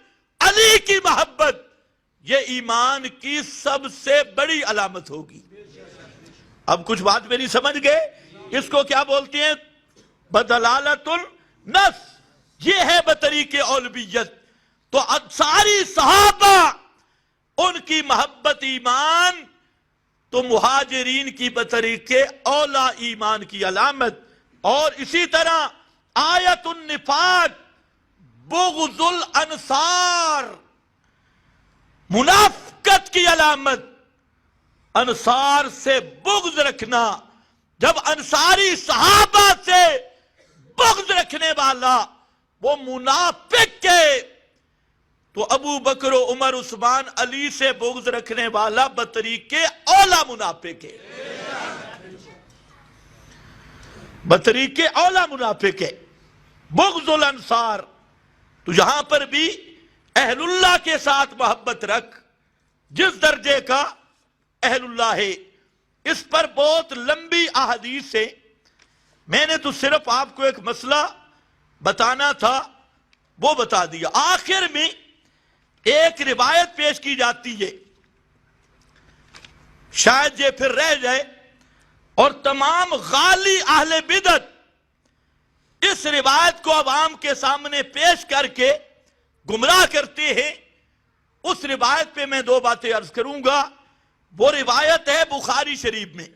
علی کی محبت یہ ایمان کی سب سے بڑی علامت ہوگی. اب کچھ بات میری سمجھ گئے؟ اس کو کیا بولتے ہیں؟ بدلالت النص. یہ ہے بطریق اولویت. تو انصاری صحابہ ان کی محبت ایمان تو مہاجرین کی بطریق اولا ایمان کی علامت. اور اسی طرح آیت النفاق بغض الانصار، منافقت کی علامت انصار سے بغض رکھنا. جب انصاری صحابہ سے بغض رکھنے والا وہ منافق کے تو ابو بکر و عمر عثمان علی سے بغض رکھنے والا بطریق اولا منافق ہے، بطریق اولا منافق ہے۔ بغض الانصار، تو یہاں پر بھی اہل اللہ کے ساتھ محبت رکھ جس درجے کا اہل اللہ ہے۔ اس پر بہت لمبی احادیث ہے، میں نے تو صرف آپ کو ایک مسئلہ بتانا تھا وہ بتا دیا۔ آخر میں ایک روایت پیش کی جاتی ہے، شاید یہ پھر رہ جائے، اور تمام غالی اہل بدعت اس روایت کو عوام کے سامنے پیش کر کے گمراہ کرتے ہیں۔ اس روایت پہ میں دو باتیں عرض کروں گا۔ وہ روایت ہے بخاری شریف میں،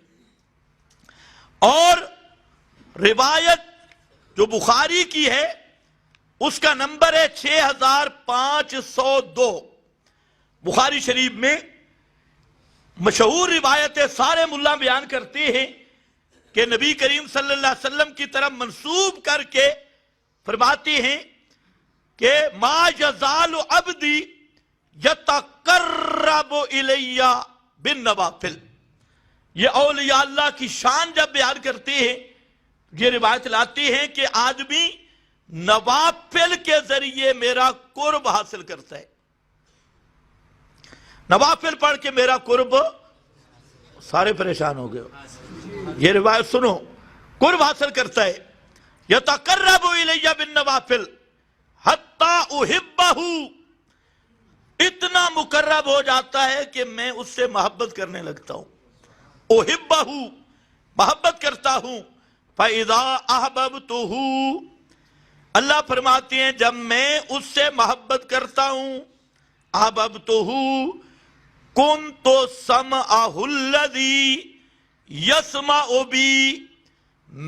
اور روایت جو بخاری کی ہے اس کا نمبر ہے 6502۔ بخاری شریف میں مشہور روایت ہے، سارے ملا بیان کرتے ہیں کہ نبی کریم صلی اللہ علیہ وسلم کی طرف منسوب کر کے فرماتے ہیں کہ ما یزال عبدی یتقرب الی بالنوافل۔ یہ اولیاء اللہ کی شان جب بیان کرتے ہیں، یہ روایت لاتے ہیں کہ آدمی نوافل کے ذریعے میرا قرب حاصل کرتا ہے۔ نوافل پڑھ کے میرا قرب، سارے پریشان ہو گئے، یہ روایت سنو، قرب حاصل کرتا ہے۔ یتقرب الی بالنوافل حتی احبہ، اتنا مقرب ہو جاتا ہے کہ میں اس سے محبت کرنے لگتا ہوں۔ احبہ، محبت کرتا ہوں۔ فَإِذَا أَحْبَبْتُهُ، اللہ فرماتے ہیں جب میں اس سے محبت کرتا ہوں، أَحْبَبْتُهُ كُنْتُ سَمْعَهُ الَّذِي يَسْمَعُ بِي،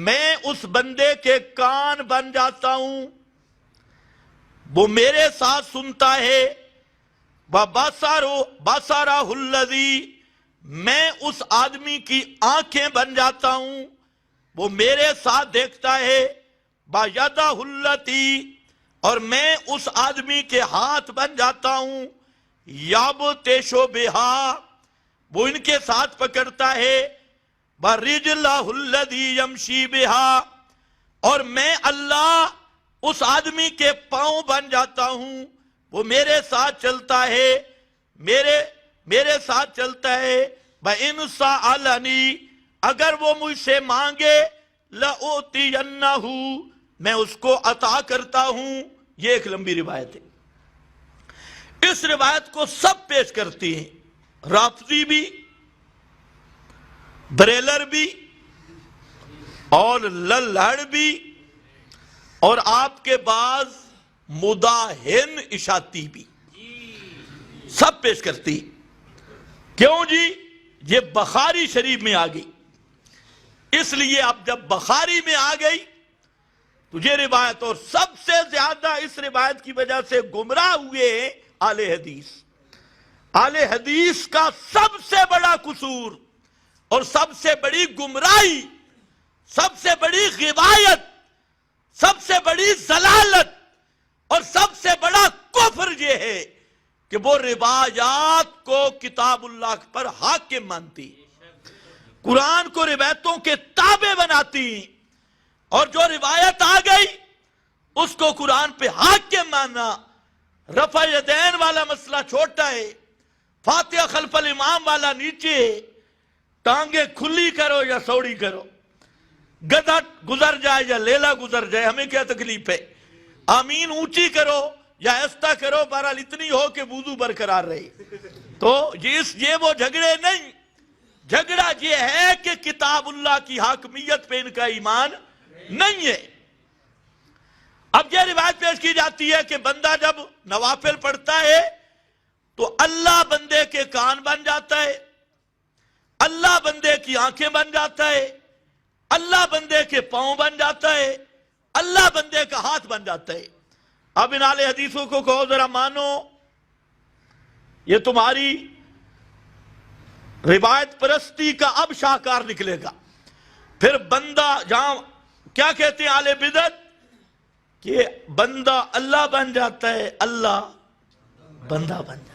میں اس بندے کے کان بن جاتا ہوں، وہ میرے ساتھ سنتا ہے۔ وَبَصَرَهُ الَّذِي، میں اس آدمی کی آنکھیں بن جاتا ہوں، وہ میرے ساتھ دیکھتا ہے۔ بَيَدَهُ الَّتِي، اور میں اس آدمی کے ہاتھ بن جاتا ہوں۔ يَبْطِشُ بِهَا، وہ ان کے ساتھ پکڑتا ہے۔ بَرِجْلَهُ الَّذِي يَمْشِي بِهَا، اور میں اللہ اس آدمی کے پاؤں بن جاتا ہوں، وہ میرے ساتھ چلتا ہے، میرے ساتھ چلتا ہے۔ وَإِنْ سَأَلَنِي، اگر وہ مجھ سے مانگے، لَأُعْطِيَنَّهُ، میں اس کو عطا کرتا ہوں۔ یہ ایک لمبی روایت ہے، اس روایت کو سب پیش کرتی ہیں، رافضی بھی، بریلر بھی، اور للہڑ بھی، اور آپ کے بعض مداہن اشاعتی بھی، سب پیش کرتی۔ کیوں جی؟ یہ بخاری شریف میں آ گئی، اس لیے اب جب بخاری میں آ گئی تو یہ روایت، اور سب سے زیادہ اس روایت کی وجہ سے گمراہ ہوئے ہیں اہل حدیث۔ اہل حدیث کا سب سے بڑا قصور اور سب سے بڑی گمراہی، سب سے بڑی غوایت، سب سے بڑی ضلالت اور سب سے بڑا کفر یہ ہے کہ وہ روایات کو کتاب اللہ پر حاکم مانتی، قرآن کو روایتوں کے تابع بناتی، اور جو روایت آ گئی اس کو قرآن پہ حاکم ماننا۔ رفع یدین والا مسئلہ چھوٹا ہے، فاتحہ خلف الامام والا نیچے ہے، ٹانگیں کھلی کرو یا سوڑی کرو، گدھا گزر جائے یا لیلا گزر جائے، ہمیں کیا تکلیف ہے، آمین اونچی کرو یا ایستا کرو، بہرحال اتنی ہو کہ وضو برقرار رہے۔ تو یہ وہ جھگڑے نہیں، جھگڑا یہ ہے کہ کتاب اللہ کی حاکمیت پہ ان کا ایمان نہیں ہے۔ اب یہ روایت پیش کی جاتی ہے کہ بندہ جب نوافل پڑھتا ہے تو اللہ بندے کے کان بن جاتا ہے، اللہ بندے کی آنکھیں بن جاتا ہے، اللہ بندے کے پاؤں بن جاتا ہے، اللہ بندے کا ہاتھ بن جاتا ہے۔ اب ان اہل حدیثوں کو کہو ذرا مانو، یہ تمہاری روایت پرستی کا اب شاہکار نکلے گا۔ پھر بندہ جہاں کیا کہتے ہیں اہل بدعت کہ بندہ اللہ بن جاتا ہے، اللہ بندہ بن جائے۔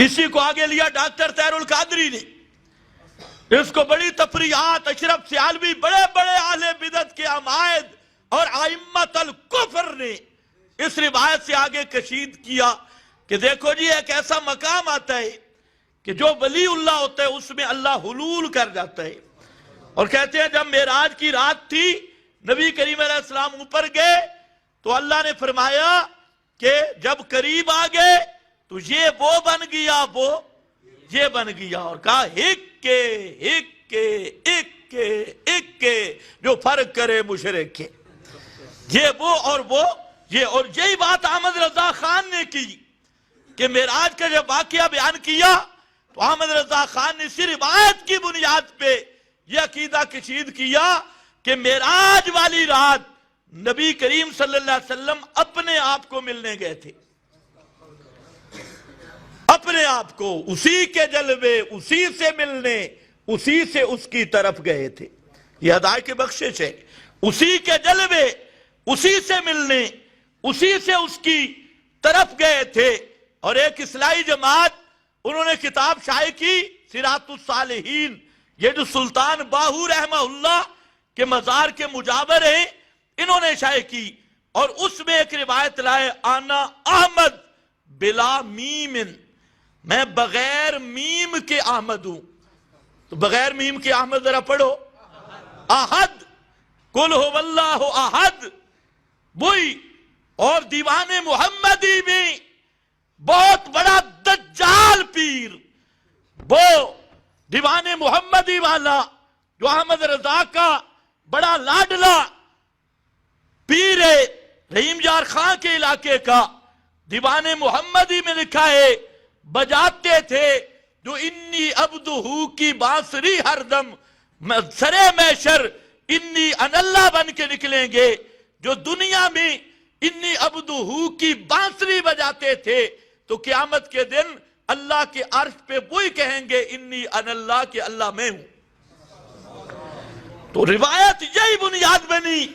اسی کو آگے لیا ڈاکٹر طاہر القادری نے، اس کو بڑی تفریحات اشرف سیالوی بڑے بڑے اہل بدعت کے عمائد اور ائمۃ الکفر نے اس روایت سے آگے کشید کیا کہ دیکھو جی ایک ایسا مقام آتا ہے کہ جو ولی اللہ ہوتا ہے اس میں اللہ حلول کر جاتا ہے، اور کہتے ہیں جب معراج کی رات تھی نبی کریم علیہ السلام اوپر گئے تو اللہ نے فرمایا کہ جب قریب آ گئے تو یہ وہ بن گیا، وہ یہ بن گیا، اور کہا اکے جو فرق کرے مشرک کے، یہ وہ اور وہ یہ۔ اور یہی بات احمد رضا خان نے کی کہ معراج کا جب واقعہ بیان کیا تو احمد رضا خان نے اسی روایت کی بنیاد پہ یہ عقیدہ کشید کیا کہ معراج والی رات نبی کریم صلی اللہ علیہ وسلم اپنے آپ کو ملنے گئے تھے، اپنے آپ کو اسی کے جلوے، اسی سے ملنے، اسی سے اس کی طرف گئے تھے۔ یہ ہدایت کی بخشش ہے، اسی کے جلوے، اسی سے ملنے، اسی سے اس کی طرف گئے تھے۔ اور ایک اصلاحی جماعت انہوں نے کتاب شائع کی سیرات الصالحین، یہ جو سلطان باہو رحمہ اللہ کے مزار کے مجاور ہیں انہوں نے شائع کی، اور اس میں ایک روایت لائے آنا احمد بلا میم، میں بغیر میم کے احمد ہوں۔ تو بغیر میم کے احمد ذرا پڑھو، احد، قل هو اللہ احد، وہی۔ اور دیوان محمدی میں بہت بڑا دجال پیر، وہ دیوان محمدی والا جو احمد رضا کا بڑا لاڈلا پیر ہے، رحیم یار خان کے علاقے کا، دیوان محمدی میں لکھا ہے بجاتے تھے جو انی عبدہو کی بانسری ہر دم سرے میشر انی ان اللہ بن کے نکلیں گے۔ جو دنیا میں انی عبدہو کی بانسری بجاتے تھے تو قیامت کے دن اللہ کے عرش پہ وہی کہیں گے انی ان اللہ، کہ اللہ میں ہوں۔ تو روایت یہی بنیاد بنی،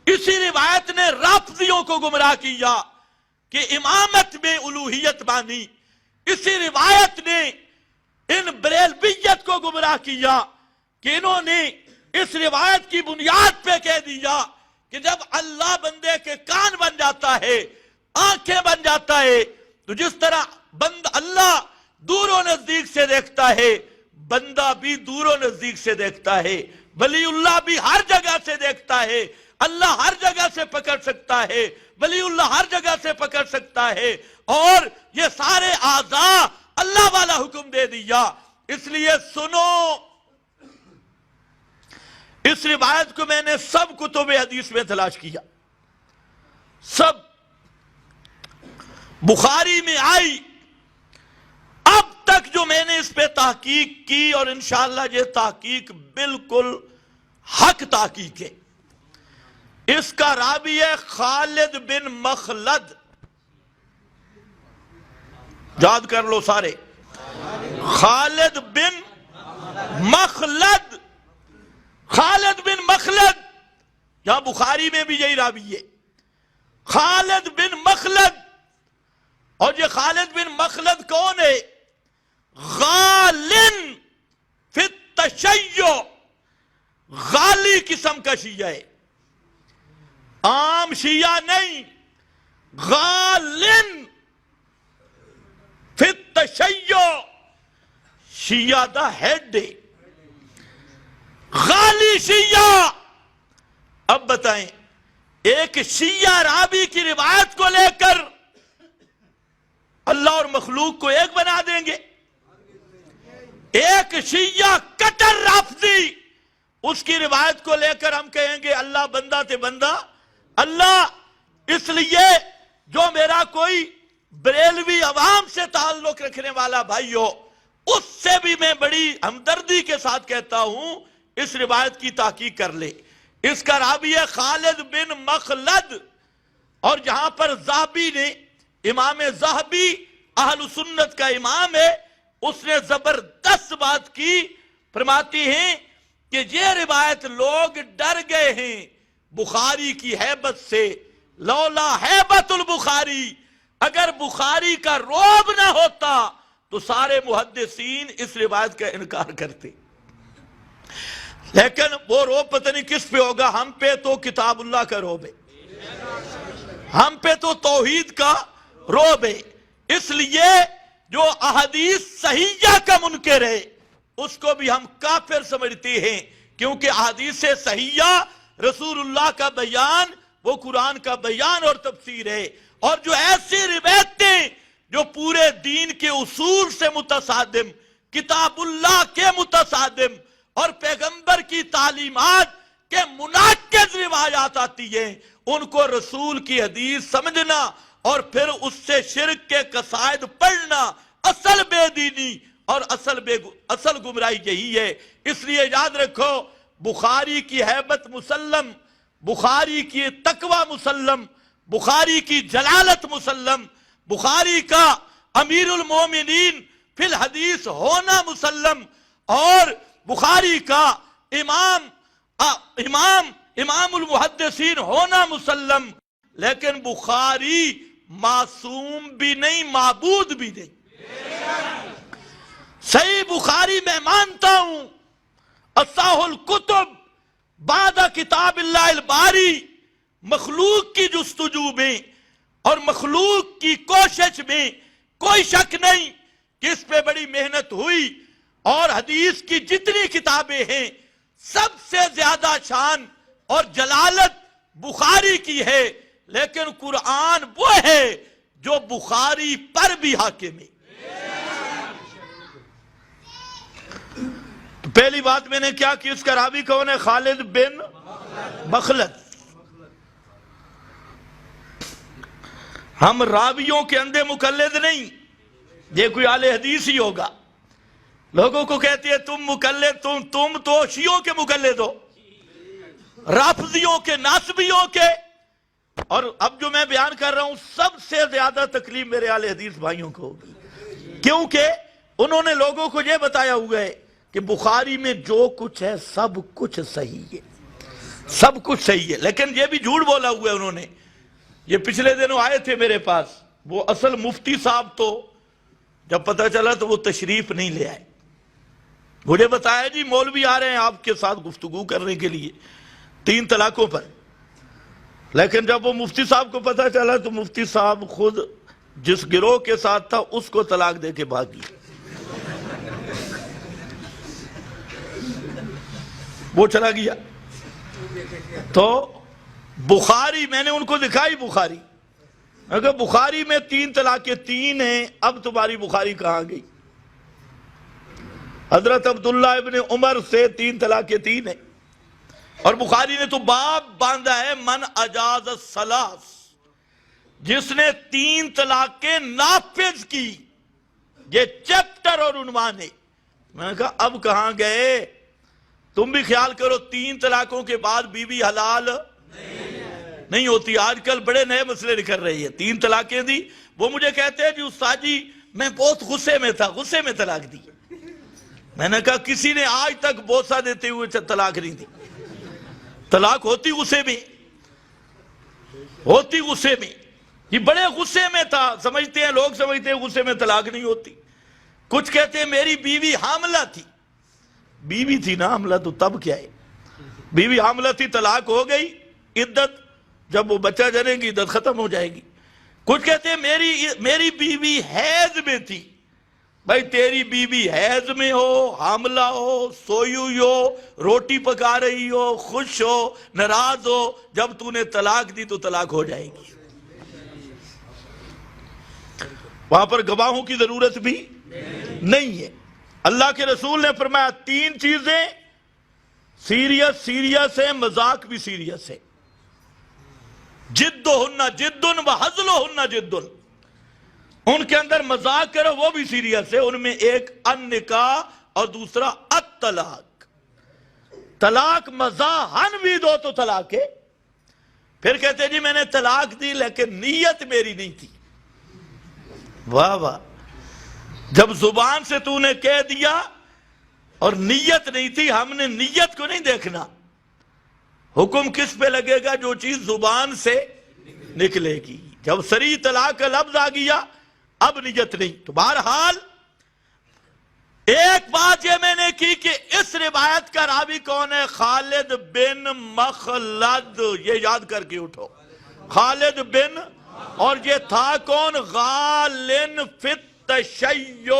اسی روایت نے رافضیوں کو گمراہ کیا کہ امامت میں الوہیت مانی، اسی روایت نے ان بریلویت کو گمراہ کیا کہ انہوں نے اس روایت کی بنیاد پہ کہہ دیا کہ جب اللہ بندے کے کان بن جاتا ہے، آنکھیں بن جاتا ہے، تو جس طرح اللہ دور و نزدیک سے دیکھتا ہے بندہ بھی دور و نزدیک سے دیکھتا ہے، ولی اللہ بھی ہر جگہ سے دیکھتا ہے، اللہ ہر جگہ سے پکڑ سکتا ہے، ولی اللہ ہر جگہ سے پکڑ سکتا ہے، اور یہ سارے اعضاء اللہ والا حکم دے دیا۔ اس لیے سنو، اس روایت کو میں نے سب کتب حدیث میں تلاش کیا، سب بخاری میں آئی، اب تک جو میں نے اس پہ تحقیق کی، اور انشاءاللہ یہ تحقیق بالکل حق تحقیق ہے۔ اس کا راوی ہے خالد بن مخلد، یاد کر لو سارے، خالد بن مخلد، خالد بن مخلد، یہاں بخاری میں بھی یہی راوی ہے، خالد بن مخلد۔ اور یہ خالد بن مخلد کون ہے؟ غالن فی التشیع، غالی قسم کا شیعہ ہے، عام شیعہ نہیں، غالن فی التشیع، شیعہ دا ہیڈ ہے، غالی شیعہ۔ اب بتائیں، ایک شیعہ رابی کی روایت کو لے کر اللہ اور مخلوق کو ایک بنا دیں گے؟ ایک شیعہ کٹر رافضی، اس کی روایت کو لے کر ہم کہیں گے اللہ بندہ تے بندہ اللہ۔ اس لیے جو میرا کوئی بریلوی عوام سے تعلق رکھنے والا بھائی ہو، اس سے بھی میں بڑی ہمدردی کے ساتھ کہتا ہوں اس روایت کی تحقیق کر لے۔ اس کا راوی ہے خالد بن مخلد، اور جہاں پر ذہبی نے، امام ذہبی اہل سنت کا امام ہے، اس نے زبردست بات کی، فرماتی ہیں کہ یہ روایت لوگ ڈر گئے ہیں بخاری کی ہیبت سے، لولا ہیبت البخاری اگر بخاری کا رعب نہ ہوتا تو سارے محدثین اس روایت کا انکار کرتے، لیکن وہ رعب پتہ نہیں کس پہ ہوگا، ہم پہ تو کتاب اللہ کا رعب ہے، ہم پہ تو توحید کا رعب ہے۔ اس لیے جو احادیث صحیحہ کا منکر ہے اس کو بھی ہم کافر سمجھتے ہیں، کیونکہ احادیث صحیحہ رسول اللہ کا بیان وہ قرآن کا بیان اور تفسیر ہے، اور جو ایسی روایتیں جو پورے دین کے اصول سے متصادم، کتاب اللہ کے متصادم اور پیغمبر کی تعلیمات کے مناقض روایات آتی ہیں، ان کو رسول کی حدیث سمجھنا اور پھر اس سے شرک کے قصائد پڑھنا اصل بے دینی اور اصل گمراہی یہی ہے۔ اس لیے یاد رکھو، بخاری کی ہیبت مسلم، بخاری کی تقوی مسلم، بخاری کی جلالت مسلم، بخاری کا امیر المومنین فی الحدیث ہونا مسلم، اور بخاری کا امام المحدثین ہونا مسلم، لیکن بخاری معصوم بھی نہیں، معبود بھی نہیں۔ صحیح بخاری میں مانتا ہوں اصح الکتب بعد کتاب اللہ الباری، مخلوق کی جستجو میں اور مخلوق کی کوشش میں کوئی شک نہیں کہ اس پہ بڑی محنت ہوئی، اور حدیث کی جتنی کتابیں ہیں سب سے زیادہ شان اور جلالت بخاری کی ہے، لیکن قرآن وہ ہے جو بخاری پر بھی حاکم ہے۔ تو پہلی بات میں نے کیا کہ اس کا راوی کون ہے؟ خالد بن مخلد۔ ہم راویوں کے اندھے مقلد نہیں، یہ کوئی اہل حدیث ہی ہوگا۔ لوگوں کو کہتے ہیں تم مقلد، تم تو شیعوں کے مقلد ہو، رافضیوں کے، ناصبیوں کے، اور اب جو میں بیان کر رہا ہوں سب سے زیادہ تکلیف میرے اہل حدیث بھائیوں کو ہوگی، کیونکہ انہوں نے لوگوں کو یہ بتایا ہوا ہے کہ بخاری میں جو کچھ ہے سب کچھ صحیح ہے، سب کچھ صحیح ہے، لیکن یہ بھی جھوٹ بولا ہوا ہے انہوں نے۔ یہ پچھلے دنوں آئے تھے میرے پاس، وہ اصل مفتی صاحب، تو جب پتہ چلا تو وہ تشریف نہیں لے آئے۔ مجھے بتایا جی مولوی آ رہے ہیں آپ کے ساتھ گفتگو کرنے کے لیے 3 طلاقوں پر، لیکن جب وہ مفتی صاحب کو پتہ چلا تو مفتی صاحب خود جس گروہ کے ساتھ تھا اس کو طلاق دے کے بھاگی، وہ چلا گیا۔ تو بخاری میں نے ان کو دکھائی، بخاری اگر بخاری میں 3 طلاقیں 3 ہیں، اب تمہاری بخاری کہاں گئی؟ حضرت عبداللہ ابن عمر سے 3 طلاقیں 3 ہیں، اور بخاری نے تو باب باندھا ہے من اجاز الثلاث، جس نے 3 طلاقیں نافذ کی، یہ چیپٹر اور عنوان ہے۔ میں نے کہا اب کہاں گئے؟ تم بھی خیال کرو 3 طلاقوں کے بعد بیوی حلال نہیں ہوتی۔ آج کل بڑے نئے مسئلے نکل رہے ہیں، 3 طلاقیں دی، وہ مجھے کہتے ہیں جی استاد جی میں بہت غصے میں تھا، غصے میں طلاق دی۔ میں نے کہا کسی نے آج تک بوسہ دیتے ہوئے طلاق نہیں دی، طلاق ہوتی غصے میں، ہوتی غصے میں۔ یہ بڑے غصے میں تھا، سمجھتے ہیں لوگ، سمجھتے ہیں غصے میں طلاق نہیں ہوتی۔ کچھ کہتے ہیں میری بیوی حاملہ تھی، بیوی تھی نا حاملہ، تو تب کیا ہے؟ بیوی حاملہ تھی، طلاق ہو گئی، عدت جب وہ بچہ جنے گی عدت ختم ہو جائے گی۔ کچھ کہتے ہیں میری بیوی حیض میں تھی۔ بھائی تیری بیوی حیض میں ہو، حاملہ ہو، سوئی ہوئی ہو، روٹی پکا رہی ہو، خوش ہو، ناراض ہو، جب تو نے طلاق دی تو طلاق ہو جائے گی۔ وہاں پر گواہوں کی ضرورت بھی نہیں ہے۔ اللہ کے رسول نے فرمایا 3 چیزیں سیریس ہے، مذاق بھی سیریس ہے۔ جدہن جدن و ہزلہن جدن، ان کے اندر مذاق کرو وہ بھی سیریس ہے۔ ان میں ایک النکاح اور دوسرا الطلاق۔ طلاق مزاحن بھی دو تو طلاق ہے۔ پھر کہتے جی میں نے طلاق دی لیکن نیت میری نہیں تھی۔ واہ واہ، جب زبان سے تو نے کہہ دیا اور نیت نہیں تھی، ہم نے نیت کو نہیں دیکھنا۔ حکم کس پہ لگے گا؟ جو چیز زبان سے نکلے گی۔ جب صریح طلاق کا لفظ آ گیا اب نیت نہیں. تو بہرحال ایک بات یہ میں نے کی کہ اس روایت کا راوی کون ہے؟ خالد بن مخلد. یہ یاد کر کے اٹھو، خالد بن، اور یہ تھا کون؟ غالن فی التشیع،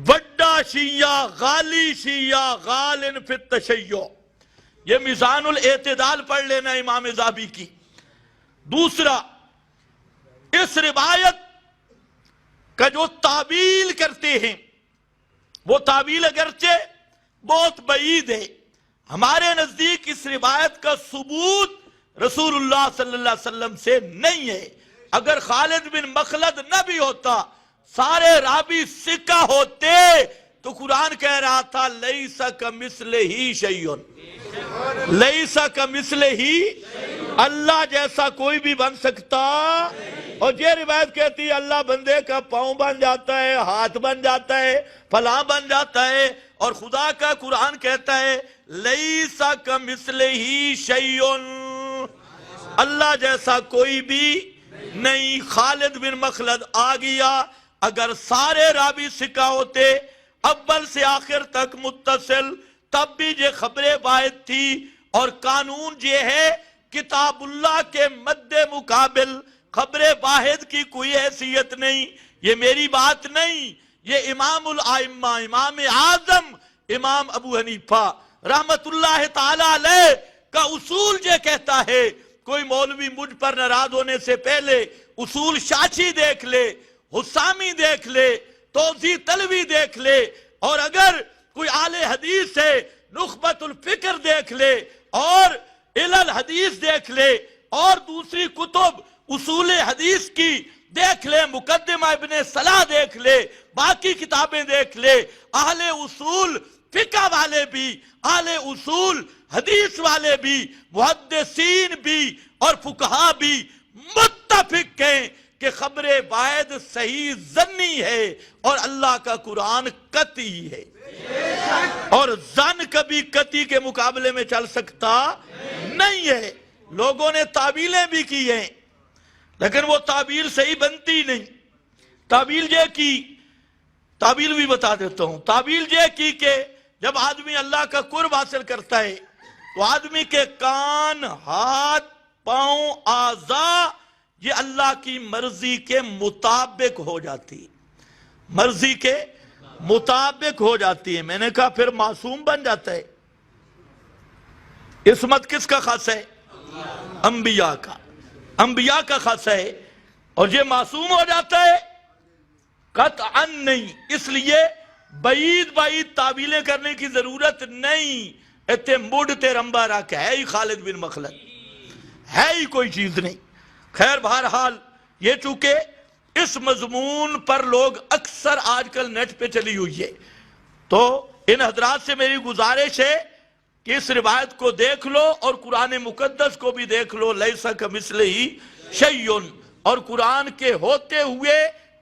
وڈا شیعہ، غالی شیعہ، غالن فی التشیع. یہ میزان الاعتدال پڑھ لینا امام ذہبی کی. دوسرا، اس روایت کا جو تعویل کرتے ہیں وہ تعویل اگرچہ بہت بعید ہے، ہمارے نزدیک اس روایت کا ثبوت رسول اللہ صلی اللہ علیہ وسلم سے نہیں ہے. اگر خالد بن مخلد نہ بھی ہوتا، سارے راوی ثقہ ہوتے، تو قرآن کہہ رہا تھا لیس کمثلہ شیء، لیس کمثلہ، اللہ جیسا کوئی بھی بن سکتا. اور یہ روایت کہتی ہے اللہ بندے کا پاؤں بن جاتا ہے، ہاتھ بن جاتا ہے، فلاں بن جاتا ہے. اور خدا کا قرآن کہتا ہے لیس کمثلہ شیء، اللہ جیسا کوئی بھی نہیں. خالد بن مخلد آ گیا. اگر سارے راوی ثقہ ہوتے اول سے آخر تک متصل، تب بھی یہ خبر واحد تھی. اور قانون یہ ہے کتاب اللہ کے مد مقابل خبر واحد کی کوئی حیثیت نہیں. یہ میری بات نہیں، یہ امام الائمہ، امام اعظم امام ابو حنیفہ رحمت اللہ تعالی علیہ کا اصول یہ کہتا ہے. کوئی مولوی مجھ پر ناراض ہونے سے پہلے اصول شاچی دیکھ لے، حسامی دیکھ لے، توضیح طلبی دیکھ لے، اور اگر کوئی اہل حدیث ہے نخبۃ الفکر دیکھ لے، اور علل حدیث دیکھ لے، اور دوسری کتب اصول حدیث کی دیکھ لے، مقدمہ ابن صلاح دیکھ لے، باقی کتابیں دیکھ لے. اہل اصول فقہ والے بھی، اہل اصول حدیث والے بھی، محدثین بھی اور فقہا بھی متفق ہیں کہ خبر واحد صحیح ظنی ہے اور اللہ کا قرآن قطعی ہے. اور ظن کبھی قطعی کے مقابلے میں چل سکتا نہیں ہے. لوگوں نے تعویلیں بھی کی ہیں لیکن وہ تعویل صحیح بنتی نہیں. تعویل یہ کی، تعویل بھی بتا دیتا ہوں. تعویل یہ کی کہ جب آدمی اللہ کا قرب حاصل کرتا ہے تو آدمی کے کان، ہاتھ، پاؤں، اعضاء یہ اللہ کی مرضی کے مطابق ہو جاتی، مرضی کے مطابق ہو جاتی ہے. میں نے کہا پھر معصوم بن جاتا ہے. عصمت کس کا خاص ہے؟ انبیاء کا، انبیاء کا خاص ہے. اور یہ معصوم ہو جاتا ہے؟ قطعاً نہیں. اس لیے بعید بعید تعویلیں کرنے کی ضرورت نہیں. اتنے مڈ تے رمبا رکھ ہے ہی خالد بن مخلد، ہے ہی کوئی چیز نہیں. خیر بہرحال یہ چونکہ اس مضمون پر لوگ اکثر آج کل نیٹ پہ چلی ہوئی ہے، تو ان حضرات سے میری گزارش ہے کہ اس روایت کو دیکھ لو اور قرآن مقدس کو بھی دیکھ لو. لیس کمثلہ شیء. اور قرآن کے ہوتے ہوئے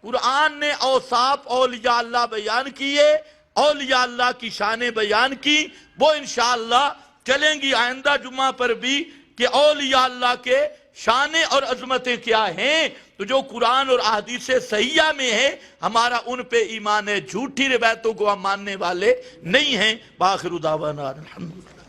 قرآن نے اوصاف اولیاء اللہ بیان کیے، اولیاء اللہ کی شانیں بیان کی. وہ انشاءاللہ چلیں گی آئندہ جمعہ پر بھی کہ اولیاء اللہ کے شانیں اور عظمتیں کیا ہیں. تو جو قرآن اور احادیث صحیحہ میں ہے ہمارا ان پہ ایمان ہے. جھوٹی روایتوں کو ہم ماننے والے نہیں ہیں. بآخر دعوانا الحمدللہ.